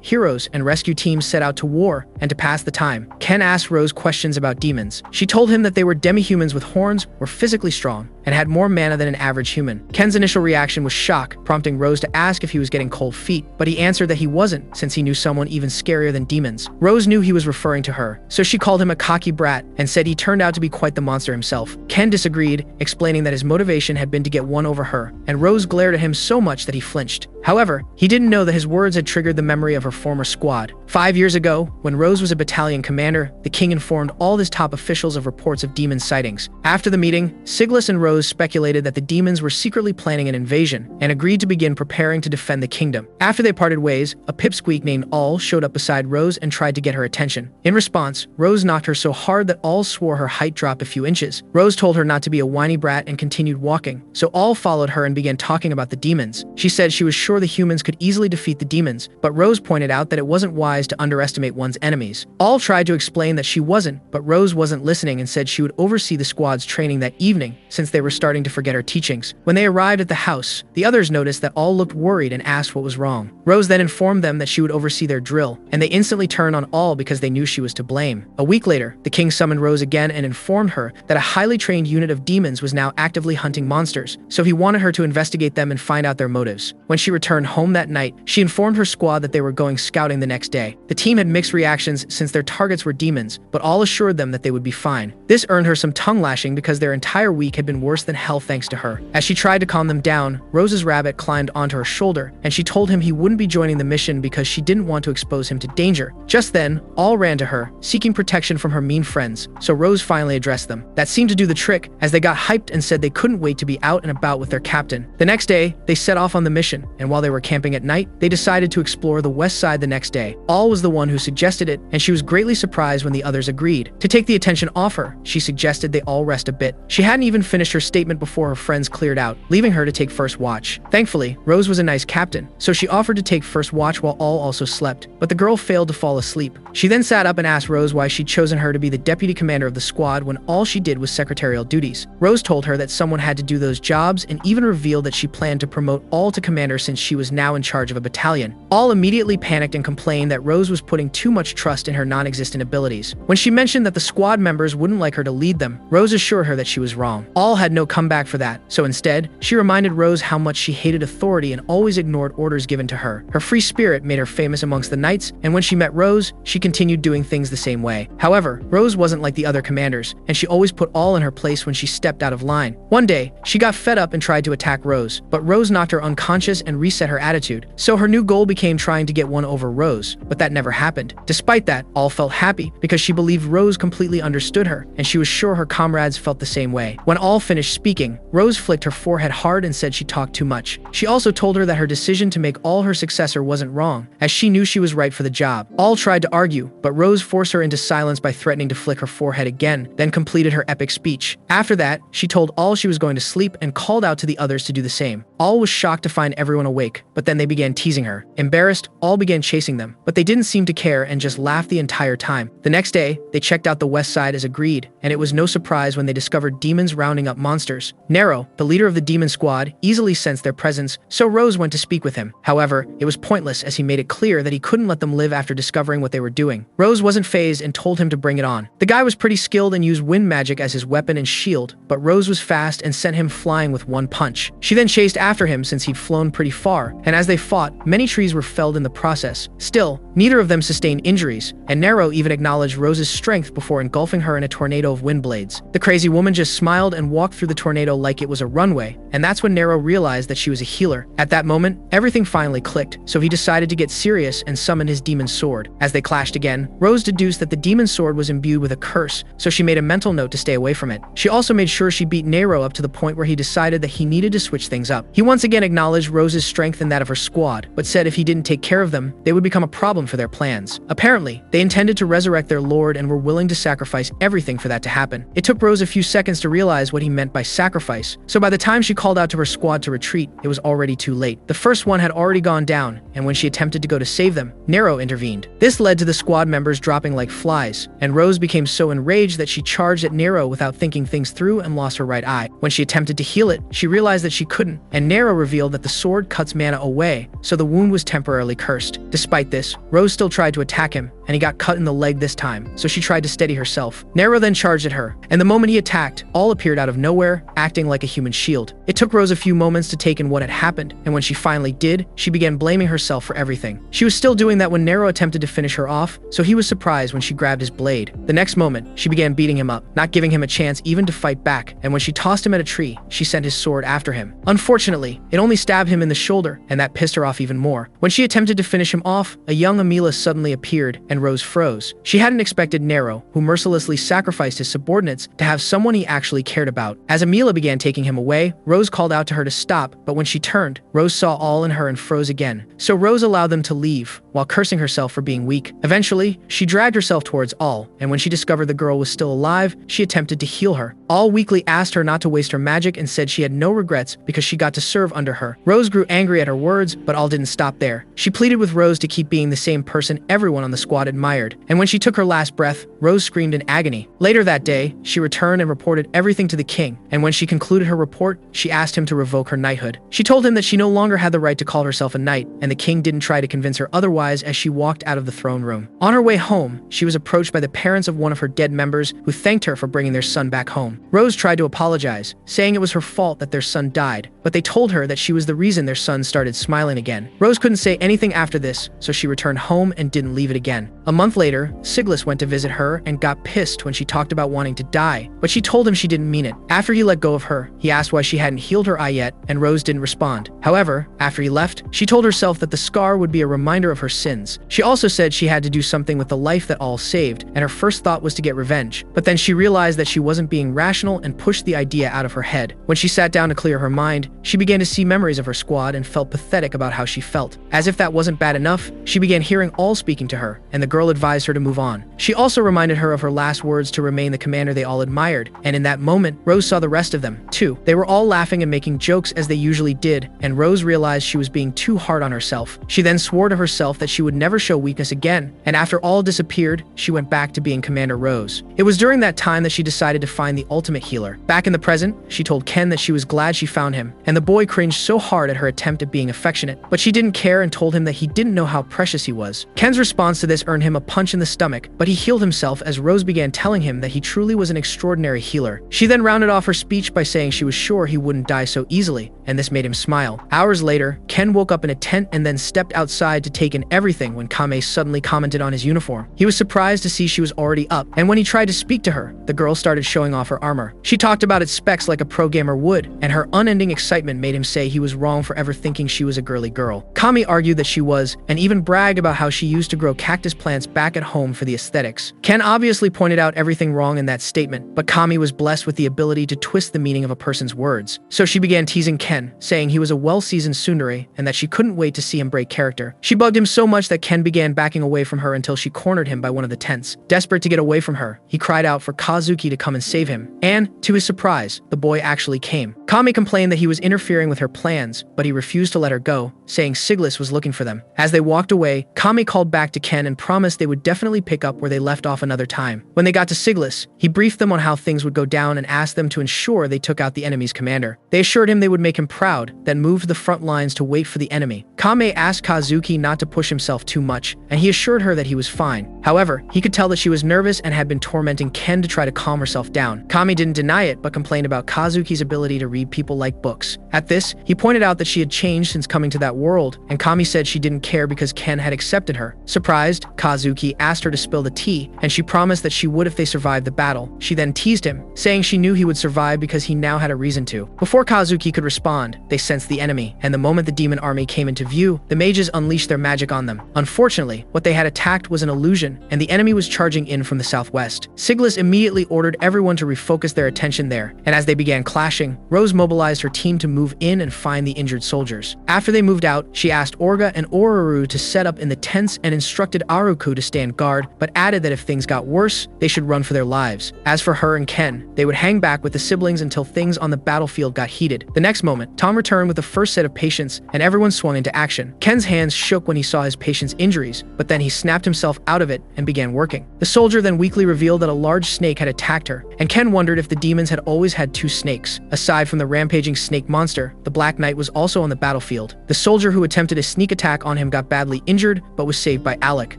heroes, and rescue teams set out to war, and to pass the time, Ken asked Rose questions about demons. She told him that they were demi-humans with horns, were physically strong, and had more mana than an average human. Ken's initial reaction was shock, prompting Rose to ask if he was getting cold feet, but he answered that he wasn't, since he knew someone even scarier than demons. Rose knew he was referring to her, so she called him a cocky brat and said he turned out to be quite the monster himself. Ken disagreed, explaining that his motivation had been to get one over her, and Rose glared at him so much that he flinched. However, he didn't know that his words had triggered the memory of her former squad. 5 years ago, when Rose was a battalion commander, the king informed all his top officials of reports of demon sightings. After the meeting, Siglas and Rose speculated that the demons were secretly planning an invasion, and agreed to begin preparing to defend the kingdom. After they parted ways, a pipsqueak named All showed up beside Rose and tried to get her attention. In response, Rose knocked her so hard that All swore her height dropped a few inches. Rose told her not to be a whiny brat and continued walking, so All followed her and began talking about the demons. She said she was sure the humans could easily defeat the demons, but Rose pointed out that it wasn't wise to underestimate one's enemies. All tried to explain that she wasn't, but Rose wasn't listening and said she would oversee the squad's training that evening, since they were starting to forget her teachings. When they arrived at the house, the others noticed that All looked worried and asked what was wrong. Rose then informed them that she would oversee their drill, and they instantly turned on All because they knew she was to blame. A week later, the king summoned Rose again and informed her that a highly trained unit of demons was now actively hunting monsters, so he wanted her to investigate them and find out their motives. When she returned home that night, she informed her squad that they were going scouting the next day. The team had mixed reactions since their targets were demons, but All assured them that they would be fine. This earned her some tongue lashing because their entire week had been worse than hell thanks to her. As she tried to calm them down, Rose's rabbit climbed onto her shoulder, and she told him he wouldn't be joining the mission because she didn't want to expose him to danger. Just then, All ran to her, seeking protection from her mean friends, so Rose finally addressed them. That seemed to do the trick, as they got hyped and said they couldn't wait to be out and about with their captain. The next day, they set off on the mission, and while they were camping at night, they decided to explore the west side the next day. All was the one who suggested it, and she was greatly surprised when the others agreed. To take the attention off her, she suggested they all rest a bit. She hadn't even finished her statement before her friends cleared out, leaving her to take first watch. Thankfully, Rose was a nice captain, so she offered to take first watch while All also slept, but the girl failed to fall asleep. She then sat up and asked Rose why she'd chosen her to be the deputy commander of the squad when all she did was secretarial duties. Rose told her that someone had to do those jobs and even revealed that she planned to promote All to commander since she was now in charge of a battalion. All immediately panicked and complained that Rose was putting too much trust in her non-existent abilities. When she mentioned that the squad members wouldn't like her to lead them, Rose assured her that she was wrong. All had no comeback for that, so instead, she reminded Rose how much she hated authority and always ignored orders given to her. Her free spirit made her famous amongst the knights, and when she met Rose, she continued doing things the same way. However, Rose wasn't like the other commanders, and she always put All in her place when she stepped out of line. One day, she got fed up and tried to attack Rose, but Rose knocked her unconscious and reset her attitude, so her new goal became trying to get one over Rose, but that never happened. Despite that, All felt happy because she believed Rose completely understood her, and she was sure her comrades felt the same way. When All finished speaking, Rose flicked her forehead hard and said she talked too much. She also told her that her decision to make All her successor wasn't wrong, as she knew she was right for the job. All tried to argue, but Rose forced her into silence by threatening to flick her forehead again, then completed her epic speech. After that, she told All she was going to sleep and called out to the others to do the same. All was shocked to find everyone awake, but then they began teasing her. Embarrassed, All began chasing them, but they didn't seem to care and just laughed the entire time. The next day, they checked out the west side as agreed, and it was no surprise when they discovered demons rounding up monsters. Nero, the leader of the demon squad, easily sensed their presence, so Rose went to speak with him. However, it was pointless as he made it clear that he couldn't let them live after discovering what they were doing. Rose wasn't fazed and told him to bring it on. The guy was pretty skilled and used wind magic as his weapon and shield, but Rose was fast and sent him flying with one punch. She then chased after him since he'd flown pretty far, and as they fought, many trees were felled in the process. Still, neither of them sustained injuries, and Nero even acknowledged Rose's strength before engulfing her in a tornado of wind blades. The crazy woman just smiled and walked through the tornado like it was a runway, and that's when Nero realized that she was a healer. At that moment, everything finally clicked, so he decided to get serious and summoned his demon sword. As they clashed again, Rose deduced that the demon sword was imbued with a curse, so she made a mental note to stay away from it. She also made sure she beat Nero up to the point where he decided that he needed to switch things up. He once again acknowledged Rose's strength and that of her squad, but said if he didn't take care of them, they would become a problem for their plans. Apparently, they intended to resurrect their lord and were willing to sacrifice everything for that to happen. It took Rose a few seconds to realize what he meant by sacrifice, so by the time she called out to her squad to retreat, it was already too late. The first one had already gone down, and when she attempted to go to save them, Nero intervened. This led to the squad members dropping like flies, and Rose became so enraged that she charged at Nero without thinking things through and lost her right eye. When she attempted to heal it, she realized that she couldn't, and Nero revealed that the sword cuts mana away, so the wound was temporarily cursed. Despite this, Rose still tried to attack him, and he got cut in the leg this time, so she tried to steady herself. Nero then charged at her, and the moment he attacked, all appeared out of nowhere, acting like a human shield. It took Rose a few moments to take in what had happened, and when she finally did, she began blaming herself for everything. She was still doing that when Nero attempted to finish her off, so he was surprised when she grabbed his blade. The next moment, she began beating him up, not giving him a chance even to fight back, and when she tossed him at a tree, she sent his sword after him. Unfortunately, it only stabbed him in the shoulder, and that pissed her off even more. When she attempted to finish him off, a young Amila suddenly appeared, and Rose froze. She hadn't expected Nero, who mercilessly sacrificed his subordinates, to have someone he actually cared about. As Amila began taking him away, Rose called out to her to stop, but when she turned, Rose saw all in her and froze again. So Rose allowed them to leave, while cursing herself for being weak. Eventually, she dragged herself towards All, and when she discovered the girl was still alive, she attempted to heal her. All weakly asked her not to waste her magic and said she had no regrets because she got to serve under her. Rose grew angry at her words, but All didn't stop there. She pleaded with Rose to keep being the same person everyone on the squad admired, and when she took her last breath, Rose screamed in agony. Later that day, she returned and reported everything to the king, and when she concluded her report, she asked him to revoke her knighthood. She told him that she no longer had the right to call herself a knight, and the king didn't try to convince her otherwise as she walked out of the throne room. On her way home, she was approached by the parents of one of her dead members who thanked her for bringing their son back home. Rose tried to apologize, saying it was her fault that their son died, but they told her that she was the reason their son started smiling again. Rose couldn't say anything after this, so she returned home and didn't leave it again. A month later, Siglas went to visit her and got pissed when she talked about wanting to die, but she told him she didn't mean it. After he let go of her, he asked why she hadn't healed her eye yet, and Rose didn't respond. However, after he left, she told herself that the scar would be a reminder of her sins. She also said she had to do something with the life that All saved, and her first thought was to get revenge. But then she realized that she wasn't being rational and pushed the idea out of her head. When she sat down to clear her mind, she began to see memories of her squad and felt pathetic about how she felt. As if that wasn't bad enough, she began hearing All speaking to her, and the girl advised her to move on. She also reminded her of her last words to remain the commander they all admired, and in that moment, Rose saw the rest of them, too. They were all laughing and making jokes as they usually did, and Rose realized she was being too hard on herself. She then swore to herself that she would never show weakness again, and after All disappeared, she went back to being Commander Rose. It was during that time that she decided to find the ultimate healer. Back in the present, she told Ken that she was glad she found him, and the boy cringed so hard at her attempt at being affectionate, but she didn't care and told him that he didn't know how precious he was. Ken's response to this earned him a punch in the stomach, but he healed himself as Rose began telling him that he truly was an extraordinary healer. She then rounded off her speech by saying she was sure he wouldn't die so easily, and this made him smile. Hours later, Ken woke up in a tent and then stepped outside to take in everything when Kame suddenly commented on his uniform. He was surprised to see she was already up, and when he tried to speak to her, the girl started showing off her armor. She talked about its specs like a pro gamer would, and her unending excitement made him say he was wrong for ever thinking she was a girly girl. Kami argued that she was, and even bragged about how she used to grow cactus plants back at home for the aesthetics. Ken obviously pointed out everything wrong in that statement, but Kami was blessed with the ability to twist the meaning of a person's words. So she began teasing Ken, saying he was a well-seasoned tsundere and that she couldn't wait to see him break character. She bugged him so much that Ken began backing away from her until she cornered him by one of the tents. Desperate to get away from her, he cried out for Kazuki to come and save him, and, to his surprise, the boy actually came. Kami complained that he was interfering with her plans, but he refused to let her go, saying Siglis was looking for them. As they walked away, Kami called back to Ken and promised they would definitely pick up where they left off another time. When they got to Siglis, he briefed them on how things would go down and asked them to ensure they took out the enemy's commander. They assured him they would make him proud, then moved to the front lines to wait for the enemy. Kame asked Kazuki not to push himself too much, and he assured her that he was fine. However, he could tell that she was nervous and had been tormenting Ken to try to calm herself down. Kami didn't deny it, but complained about Kazuki's ability to read people like books. At this, he pointed out that she had changed since coming to that world, and Kami said she didn't care because Ken had accepted her. Surprised, Kazuki asked her to spill the tea, and she promised that she would if they survived the battle. She then teased him, saying she knew he would survive because he now had a reason to. Before Kazuki could respond, they sensed the enemy, and the moment the demon army came into view, the mages unleashed their magic on them. Unfortunately, what they had attacked was an illusion, and the enemy was charging in from the southwest. Siglis immediately ordered everyone to refocus their attention there, and as they began clashing, Rose mobilized her team to move in and find the injured soldiers. After they moved out, she asked Orga and Oruru to set up in the tents and instructed Aruku to stand guard, but added that if things got worse, they should run for their lives. As for her and Ken, they would hang back with the siblings until things on the battlefield got heated. The next moment, Tom returned with the first set of patients, and everyone swung into action. Ken's hands shook when he saw his patient's injuries, but then he snapped himself out of it and began working. The soldier then weakly revealed that a large snake had attacked her, and Ken wondered if the demons had always had two snakes. Aside from the rampaging snake monster, the Black Knight was also on the battlefield. The soldier who attempted a sneak attack on him got badly injured, but was saved by Alec.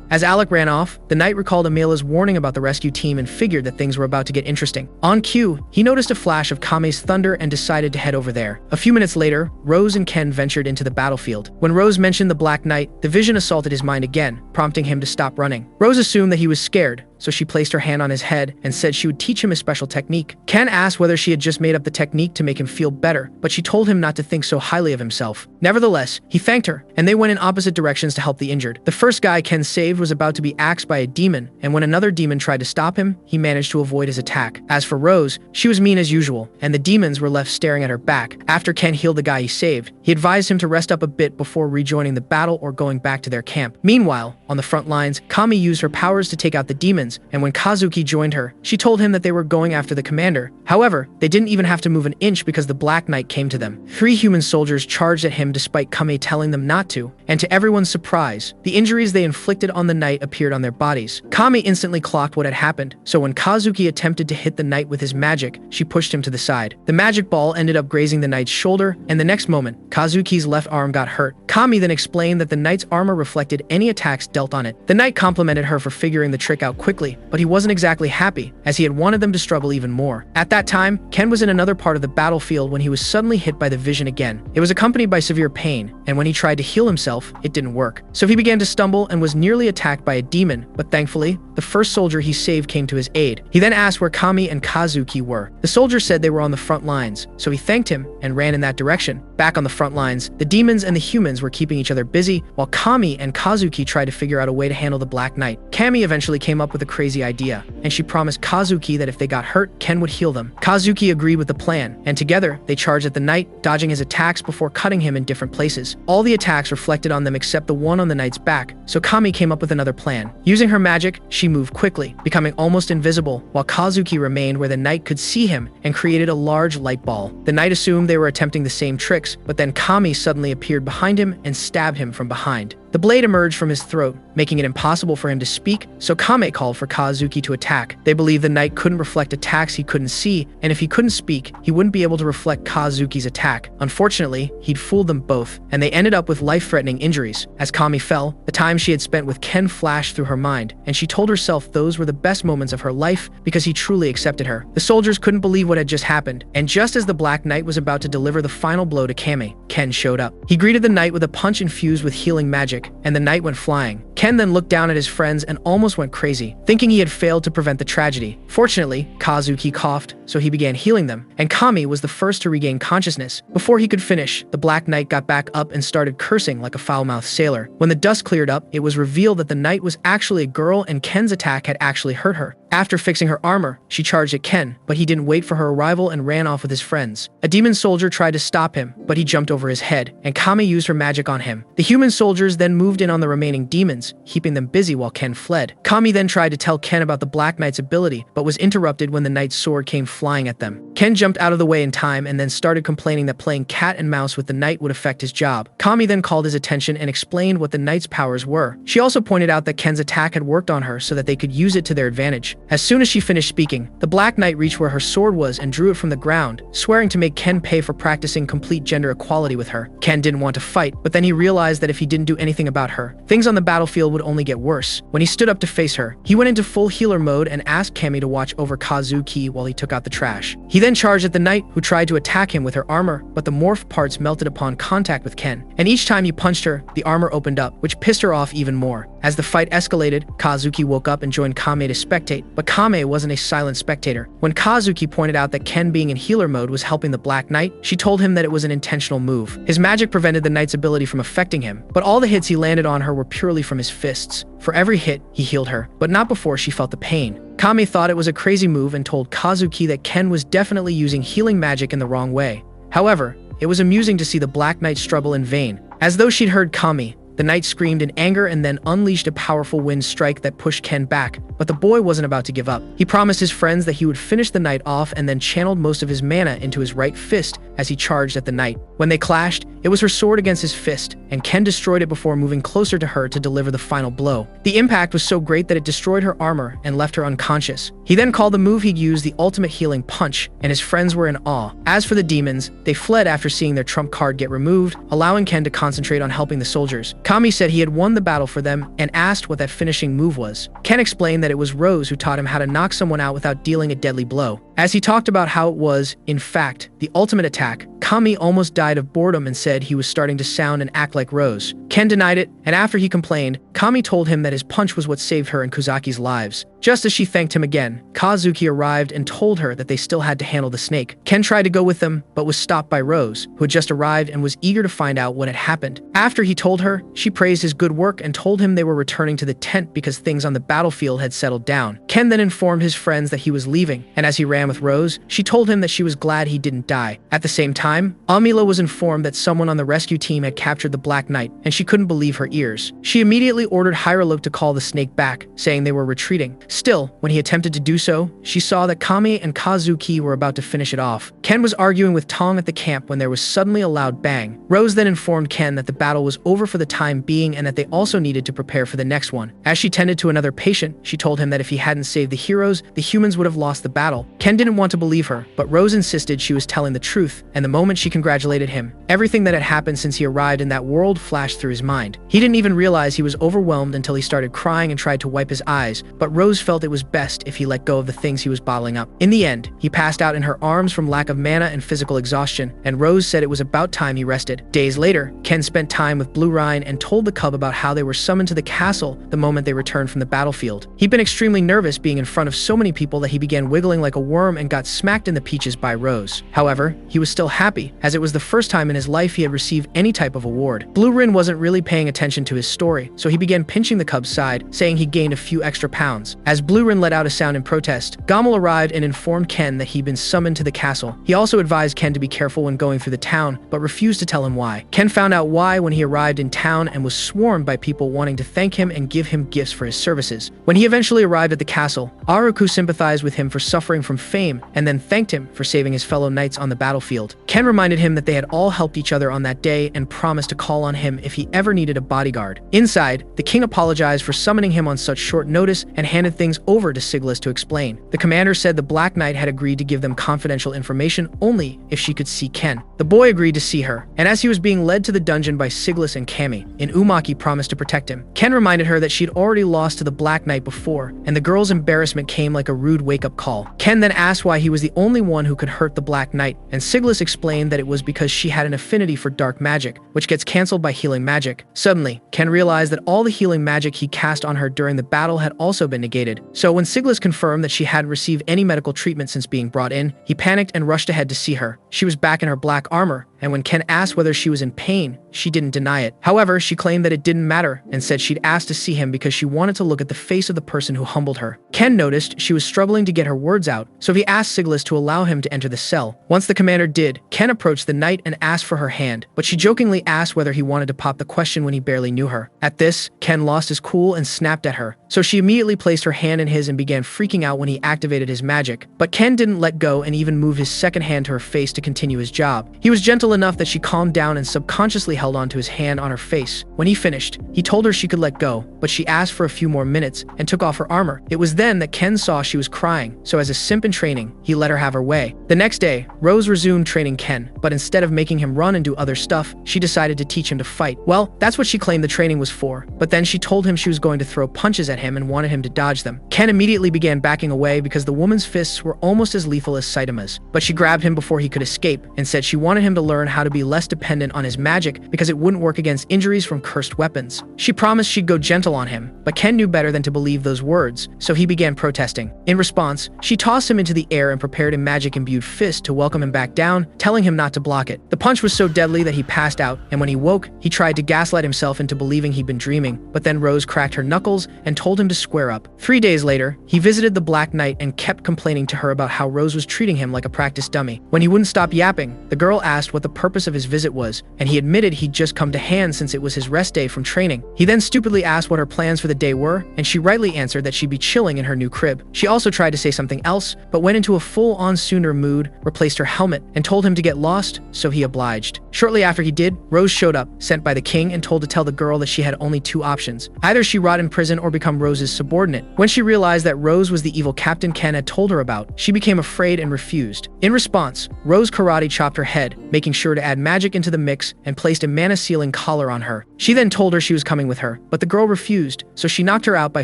As Alec ran off, the knight recalled Amela's warning about the rescue team and figured that things were about to get interesting. On cue, he noticed a flash of Kame's thunder and decided to head over there. A few minutes later, Rose and Ken ventured into the battlefield. When Rose mentioned the Black Knight, the vision assaulted his mind again, prompting him to stop running. Rose assumed that he was scared, so she placed her hand on his head and said she would teach him a special technique. Ken asked whether she had just made up the technique to make him feel better, but she told him not to think so highly of himself. Nevertheless, he thanked her, and they went in opposite directions to help the injured. The first guy Ken saved was about to be axed by a demon, and when another demon tried to stop him, he managed to avoid his attack. As for Rose, she was mean as usual, and the demons were left staring at her back. After Ken healed the guy he saved, he advised him to rest up a bit before rejoining the battle or going back to their camp. Meanwhile, on the front lines, Kami used her powers to take out the demons, and when Kazuki joined her, she told him that they were going after the commander. However, they didn't even have to move an inch because the Black Knight came to them. 3 human soldiers charged at him despite Kame telling them not to, and to everyone's surprise, the injuries they inflicted on the knight appeared on their bodies. Kame instantly clocked what had happened, so when Kazuki attempted to hit the knight with his magic, she pushed him to the side. The magic ball ended up grazing the knight's shoulder, and the next moment, Kazuki's left arm got hurt. Kami then explained that the knight's armor reflected any attacks dealt on it. The knight complimented her for figuring the trick out quickly, but he wasn't exactly happy, as he had wanted them to struggle even more. At that time, Ken was in another part of the battlefield when he was suddenly hit by the vision again. It was accompanied by severe pain, and when he tried to heal himself, it didn't work. So he began to stumble and was nearly attacked by a demon, but thankfully, the first soldier he saved came to his aid. He then asked where Kami and Kazuki were. The soldier said they were on the front lines, so he thanked him and ran in that direction. Back on the front lines, the demons and the humans were keeping each other busy, while Kami and Kazuki tried to figure out a way to handle the Black Knight. Kami eventually came up with a crazy idea, and she promised Kazuki that if they got hurt, Ken would heal them. Kazuki agreed with the plan, and together, they charged at the knight, dodging his attacks before cutting him in different places. All the attacks reflected on them except the one on the knight's back, so Kami came up with another plan. Using her magic, she moved quickly, becoming almost invisible, while Kazuki remained where the knight could see him and created a large light ball. The knight assumed they were attempting the same tricks, but then Kami suddenly appeared behind him and stabbed him from behind. The blade emerged from his throat, making it impossible for him to speak, so Kame called for Kazuki to attack. They believed the knight couldn't reflect attacks he couldn't see, and if he couldn't speak, he wouldn't be able to reflect Kazuki's attack. Unfortunately, he'd fooled them both, and they ended up with life-threatening injuries. As Kami fell, the time she had spent with Ken flashed through her mind, and she told herself those were the best moments of her life because he truly accepted her. The soldiers couldn't believe what had just happened, and just as the Black Knight was about to deliver the final blow to Kame, Ken showed up. He greeted the knight with a punch infused with healing magic, and the knight went flying. Ken then looked down at his friends and almost went crazy, thinking he had failed to prevent the tragedy. Fortunately, Kazuki coughed, so he began healing them, and Kami was the first to regain consciousness. Before he could finish, the Black Knight got back up and started cursing like a foul-mouthed sailor. When the dust cleared up, it was revealed that the knight was actually a girl and Ken's attack had actually hurt her. After fixing her armor, she charged at Ken, but he didn't wait for her arrival and ran off with his friends. A demon soldier tried to stop him, but he jumped over his head, and Kami used her magic on him. The human soldiers then moved in on the remaining demons, keeping them busy while Ken fled. Kami then tried to tell Ken about the Black Knight's ability, but was interrupted when the knight's sword came flying at them. Ken jumped out of the way in time and then started complaining that playing cat and mouse with the knight would affect his job. Kami then called his attention and explained what the knight's powers were. She also pointed out that Ken's attack had worked on her so that they could use it to their advantage. As soon as she finished speaking, the Black Knight reached where her sword was and drew it from the ground, swearing to make Ken pay for practicing complete gender equality with her. Ken didn't want to fight, but then he realized that if he didn't do anything about her, things on the battlefield would only get worse. When he stood up to face her, he went into full healer mode and asked Kami to watch over Kazuki while he took out the trash. He then charged at the knight, who tried to attack him with her armor, but the morph parts melted upon contact with Ken, and each time he punched her, the armor opened up, which pissed her off even more. As the fight escalated, Kazuki woke up and joined Kame to spectate, but Kame wasn't a silent spectator. When Kazuki pointed out that Ken being in healer mode was helping the Black Knight, she told him that it was an intentional move. His magic prevented the knight's ability from affecting him, but all the hits he landed on her were purely from his fists. For every hit, he healed her, but not before she felt the pain. Kame thought it was a crazy move and told Kazuki that Ken was definitely using healing magic in the wrong way. However, it was amusing to see the Black Knight struggle in vain. As though she'd heard Kami, the knight screamed in anger and then unleashed a powerful wind strike that pushed Ken back, but the boy wasn't about to give up. He promised his friends that he would finish the knight off and then channeled most of his mana into his right fist as he charged at the knight. When they clashed, it was her sword against his fist, and Ken destroyed it before moving closer to her to deliver the final blow. The impact was so great that it destroyed her armor and left her unconscious. He then called the move he'd use the ultimate healing punch, and his friends were in awe. As for the demons, they fled after seeing their trump card get removed, allowing Ken to concentrate on helping the soldiers. Kami said he had won the battle for them and asked what that finishing move was. Ken explained that it was Rose who taught him how to knock someone out without dealing a deadly blow. As he talked about how it was, in fact, the ultimate attack, Kami almost died of boredom and said he was starting to sound and act like Rose. Ken denied it, and after he complained, Kami told him that his punch was what saved her and Kuzaki's lives. Just as she thanked him again, Kazuki arrived and told her that they still had to handle the snake. Ken tried to go with them, but was stopped by Rose, who had just arrived and was eager to find out what had happened. After he told her, she praised his good work and told him they were returning to the tent because things on the battlefield had settled down. Ken then informed his friends that he was leaving, and as he ran with Rose, she told him that she was glad he didn't die. At the same time, Amila was informed that someone on the rescue team had captured the Black Knight, and she couldn't believe her ears. She immediately ordered Hyraluk to call the snake back, saying they were retreating. Still, when he attempted to do so, she saw that Kami and Kazuki were about to finish it off. Ken was arguing with Tong at the camp when there was suddenly a loud bang. Rose then informed Ken that the battle was over for the time being and that they also needed to prepare for the next one. As she tended to another patient, she told him that if he hadn't saved the heroes, the humans would have lost the battle. Ken didn't want to believe her, but Rose insisted she was telling the truth, and the moment she congratulated him, everything that had happened since he arrived in that world flashed through his mind. He didn't even realize he was overwhelmed until he started crying and tried to wipe his eyes, but Rose felt it was best if he let go of the things he was bottling up. In the end, he passed out in her arms from lack of mana and physical exhaustion, and Rose said it was about time he rested. Days later, Ken spent time with Blue Rhine and told the cub about how they were summoned to the castle the moment they returned from the battlefield. He'd been extremely nervous being in front of so many people that he began wiggling like a worm and got smacked in the peaches by Rose. However, he was still happy, as it was the first time in his life he had received any type of award. Blue Rin wasn't really paying attention to his story, so he began pinching the cub's side, saying he gained a few extra pounds. As Blue Rin let out a sound in protest, Gamal arrived and informed Ken that he'd been summoned to the castle. He also advised Ken to be careful when going through the town, but refused to tell him why. Ken found out why when he arrived in town and was swarmed by people wanting to thank him and give him gifts for his services. When he eventually arrived at the castle, Aruku sympathized with him for suffering from fame and then thanked him for saving his fellow knights on the battlefield. Ken reminded him that they had all helped each other on that day and promised to call on him if he ever needed a bodyguard. Inside, the king apologized for summoning him on such short notice and handed things over to Siglas to explain. The commander said the Black Knight had agreed to give them confidential information only if she could see Ken. The boy agreed to see her, and as he was being led to the dungeon by Siglas and Kami, Inumaki promised to protect him. Ken reminded her that she'd already lost to the Black Knight before, and the girl's embarrassment came like a rude wake-up call. Ken then asked why he was the only one who could hurt the Black Knight, and Siglas explained explained that it was because she had an affinity for dark magic, which gets cancelled by healing magic. Suddenly, Ken realized that all the healing magic he cast on her during the battle had also been negated. So when Siglis confirmed that she hadn't received any medical treatment since being brought in, he panicked and rushed ahead to see her. She was back in her black armor, and when Ken asked whether she was in pain, she didn't deny it. However, she claimed that it didn't matter and said she'd asked to see him because she wanted to look at the face of the person who humbled her. Ken noticed she was struggling to get her words out, so he asked Siglis to allow him to enter the cell. Once the commander did, Ken approached the knight and asked for her hand, but she jokingly asked whether he wanted to pop the question when he barely knew her. At this, Ken lost his cool and snapped at her, so she immediately placed her hand in his and began freaking out when he activated his magic. But Ken didn't let go and even moved his second hand to her face to continue his job. He was gentle enough that she calmed down and subconsciously held onto his hand on her face. When he finished, he told her she could let go, but she asked for a few more minutes and took off her armor. It was then that Ken saw she was crying, so as a simp in training, he let her have her way. The next day, Rose resumed training Ken, but instead of making him run and do other stuff, she decided to teach him to fight. Well, that's what she claimed the training was for, but then she told him she was going to throw punches at him and wanted him to dodge them. Ken immediately began backing away because the woman's fists were almost as lethal as Saitama's, but she grabbed him before he could escape and said she wanted him to learn how to be less dependent on his magic because it wouldn't work against injuries from cursed weapons. She promised she'd go gentle on him, but Ken knew better than to believe those words, so he began protesting. In response, she tossed him into the air and prepared a magic-imbued fist to welcome him back down, telling him not to block it. The punch was so deadly that he passed out, and when he woke, he tried to gaslight himself into believing he'd been dreaming, but then Rose cracked her knuckles and told him to square up. 3 days later, he visited the Black Knight and kept complaining to her about how Rose was treating him like a practice dummy. When he wouldn't stop yapping, the girl asked what the purpose of his visit was, and he admitted he'd just come to hand since it was his rest day from training. He then stupidly asked what her plans for the day were, and she rightly answered that she'd be chilling in her new crib. She also tried to say something else, but went into a full-on Sooner mood, replaced her helmet, and told him to get lost, so he obliged. Shortly after he did, Rose showed up, sent by the king, and told to tell the girl that she had only 2 options. Either she rot in prison or become Rose's subordinate. When she realized that Rose was the evil captain Ken had told her about, she became afraid and refused. In response, Rose karate chopped her head, making sure to add magic into the mix, and placed a mana-sealing collar on her. She then told her she was coming with her, but the girl refused, so she knocked her out by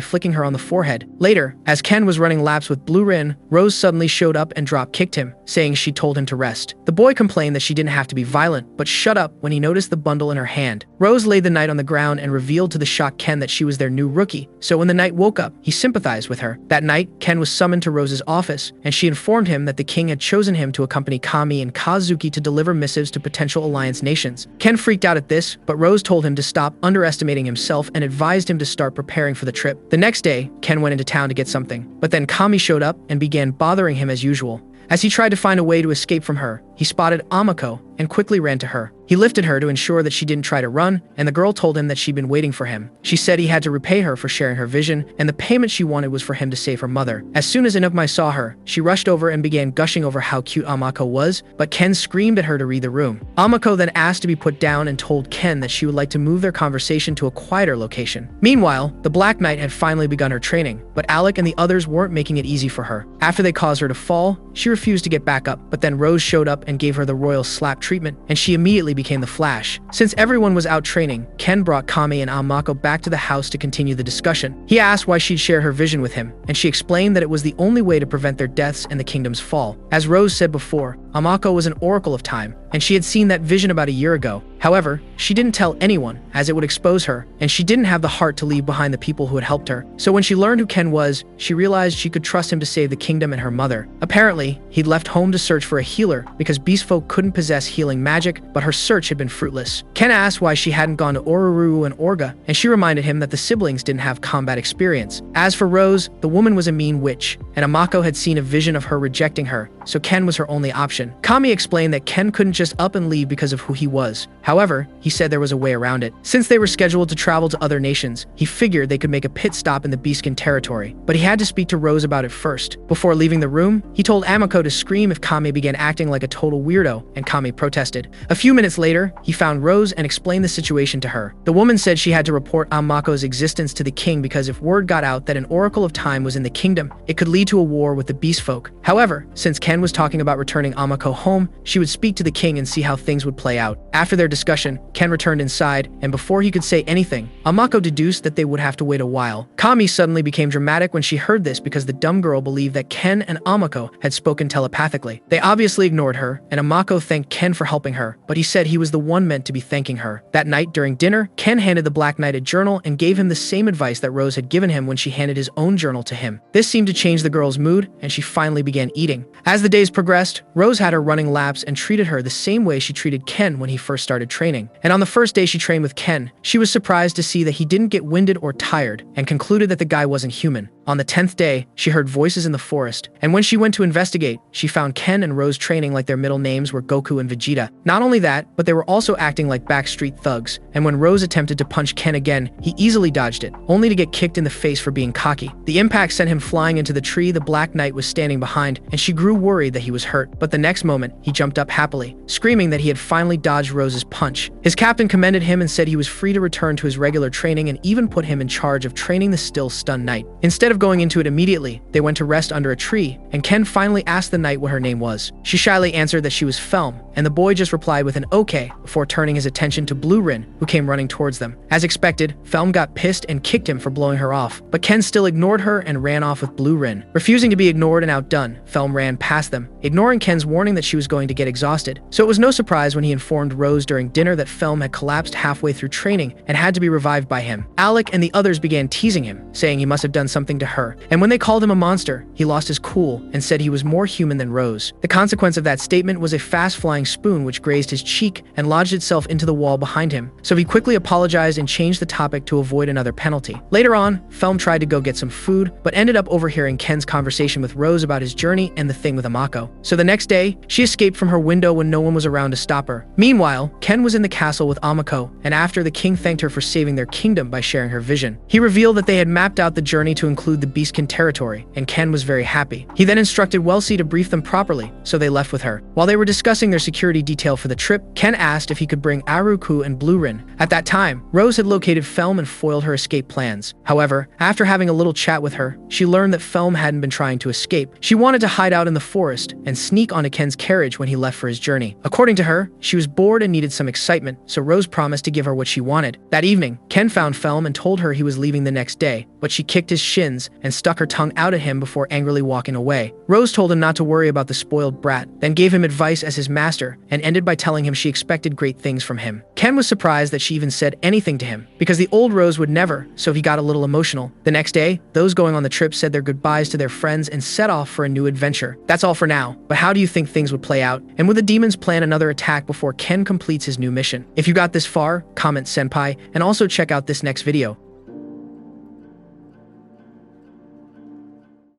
flicking her on the forehead. Later, as Ken was running laps with Blue Rin, Rose suddenly showed up and drop-kicked him, saying she told him to rest. The boy complained that she didn't have to be violent, but shut up when he noticed the bundle in her hand. Rose laid the knight on the ground and revealed to the shocked Ken that she was their new rookie, so when the knight woke up, he sympathized with her. That night, Ken was summoned to Rose's office, and she informed him that the king had chosen him to accompany Kami and Kazuki to deliver missives to potential alliance nations. Ken freaked out at this, but Rose told him to stop underestimating himself and advised him to start preparing for the trip. The next day, Ken went into town to get something, but then Kami showed up and began bothering him as usual. As he tried to find a way to escape from her, he spotted Amako and quickly ran to her. He lifted her to ensure that she didn't try to run, and the girl told him that she'd been waiting for him. She said he had to repay her for sharing her vision, and the payment she wanted was for him to save her mother. As soon as Inugmai saw her, she rushed over and began gushing over how cute Amako was, but Ken screamed at her to read the room. Amako then asked to be put down and told Ken that she would like to move their conversation to a quieter location. Meanwhile, the Black Knight had finally begun her training, but Alec and the others weren't making it easy for her. After they caused her to fall, she refused to get back up, but then Rose showed up and gave her the royal slap treatment, and she immediately became the Flash. Since everyone was out training, Ken brought Kami and Amako back to the house to continue the discussion. He asked why she'd shared her vision with him, and she explained that it was the only way to prevent their deaths and the kingdom's fall. As Rose said before, Amako was an oracle of time, and she had seen that vision about a year ago. However, she didn't tell anyone, as it would expose her, and she didn't have the heart to leave behind the people who had helped her. So when she learned who Ken was, she realized she could trust him to save the kingdom and her mother. Apparently, he'd left home to search for a healer because beast folk couldn't possess healing magic, but her search had been fruitless. Ken asked why she hadn't gone to Oruru and Orga, and she reminded him that the siblings didn't have combat experience. As for Rose, the woman was a mean witch, and Amako had seen a vision of her rejecting her, so Ken was her only option. Kami explained that Ken couldn't just up and leave because of who he was. However, he said there was a way around it. Since they were scheduled to travel to other nations, he figured they could make a pit stop in the Beastkin territory, but he had to speak to Rose about it first. Before leaving the room, he told Amako to scream if Kami began acting like a total weirdo, and Kami protested. A few minutes later, he found Rose and explained the situation to her. The woman said she had to report Amako's existence to the king because if word got out that an Oracle of Time was in the kingdom, it could lead to a war with the beast folk. However, since Ken was talking about returning Amako home, she would speak to the king and see how things would play out. After their discussion, Ken returned inside, and before he could say anything, Amako deduced that they would have to wait a while. Kami suddenly became dramatic when she heard this because the dumb girl believed that Ken and Amako had spoken telepathically. They obviously ignored her, and Amako thanked Ken for helping her, but he said he was the one meant to be thanking her. That night during dinner, Ken handed the Black Knight a journal and gave him the same advice that Rose had given him when she handed his own journal to him. This seemed to change the girl's mood, and she finally began eating. As the days progressed, Rose had her running laps and treated her the same way she treated Ken when he first started training. And on the first day she trained with Ken, she was surprised to see that he didn't get winded or tired, and concluded that the guy wasn't human. On the 10th day, she heard voices in the forest, and when she went to investigate, she found Ken and Rose training like their middle names were Goku and Vegeta. Not only that, but they were also acting like backstreet thugs, and when Rose attempted to punch Ken again, he easily dodged it, only to get kicked in the face for being cocky. The impact sent him flying into the tree the Black Knight was standing behind, and she grew worried that he was hurt. But the next moment, he jumped up happily, screaming that he had finally dodged Rose's punch. His captain commended him and said he was free to return to his regular training and even put him in charge of training the still stunned knight. Instead of going into it immediately, they went to rest under a tree, and Ken finally asked the knight what her name was. She shyly answered that she was Felm, and the boy just replied with an okay before turning his attention to Blue Rin, who came running towards them. As expected, Felm got pissed and kicked him for blowing her off, but Ken still ignored her and ran off with Blue Rin. Refusing to be ignored and outdone, Felm ran past them, ignoring Ken's warning that she was going to get exhausted. So it was no surprise when he informed Rose during dinner that Felm had collapsed halfway through training and had to be revived by him. Alec and the others began teasing him, saying he must have done something to her, and when they called him a monster, he lost his cool and said he was more human than Rose. The consequence of that statement was a fast-flying spoon which grazed his cheek and lodged itself into the wall behind him, so he quickly apologized and changed the topic to avoid another penalty. Later on, Felm tried to go get some food, but ended up overhearing Ken's conversation with Rose about his journey and the thing with Amako. So the next day, she escaped from her window when no one was around to stop her. Meanwhile, Ken was in the castle with Amako, and after the king thanked her for saving their kingdom by sharing her vision. He revealed that they had mapped out the journey to include the Beastkin territory, and Ken was very happy. He then instructed Welsie to brief them properly, so they left with her. While they were discussing their security detail for the trip, Ken asked if he could bring Aruku and Blue Rin. At that time, Rose had located Felm and foiled her escape plans. However, after having a little chat with her, she learned that Felm hadn't been trying to escape. She wanted to hide out in the forest and sneak onto Ken's carriage when he left for his journey. According to her, she was bored and needed some excitement, so Rose promised to give her what she wanted. That evening, Ken found Felm and told her he was leaving the next day, but she kicked his shins and stuck her tongue out at him before angrily walking away. Rose told him not to worry about the spoiled brat, then gave him advice as his master, and ended by telling him she expected great things from him. Ken was surprised that she even said anything to him, because the old Rose would never, so he got a little emotional. The next day, those going on the trip said their goodbyes to their friends and set off for a new adventure. That's all for now, but how do you think things would play out? And would the demons plan another attack before Ken completes his new mission? If you got this far, comment senpai, and also check out this next video.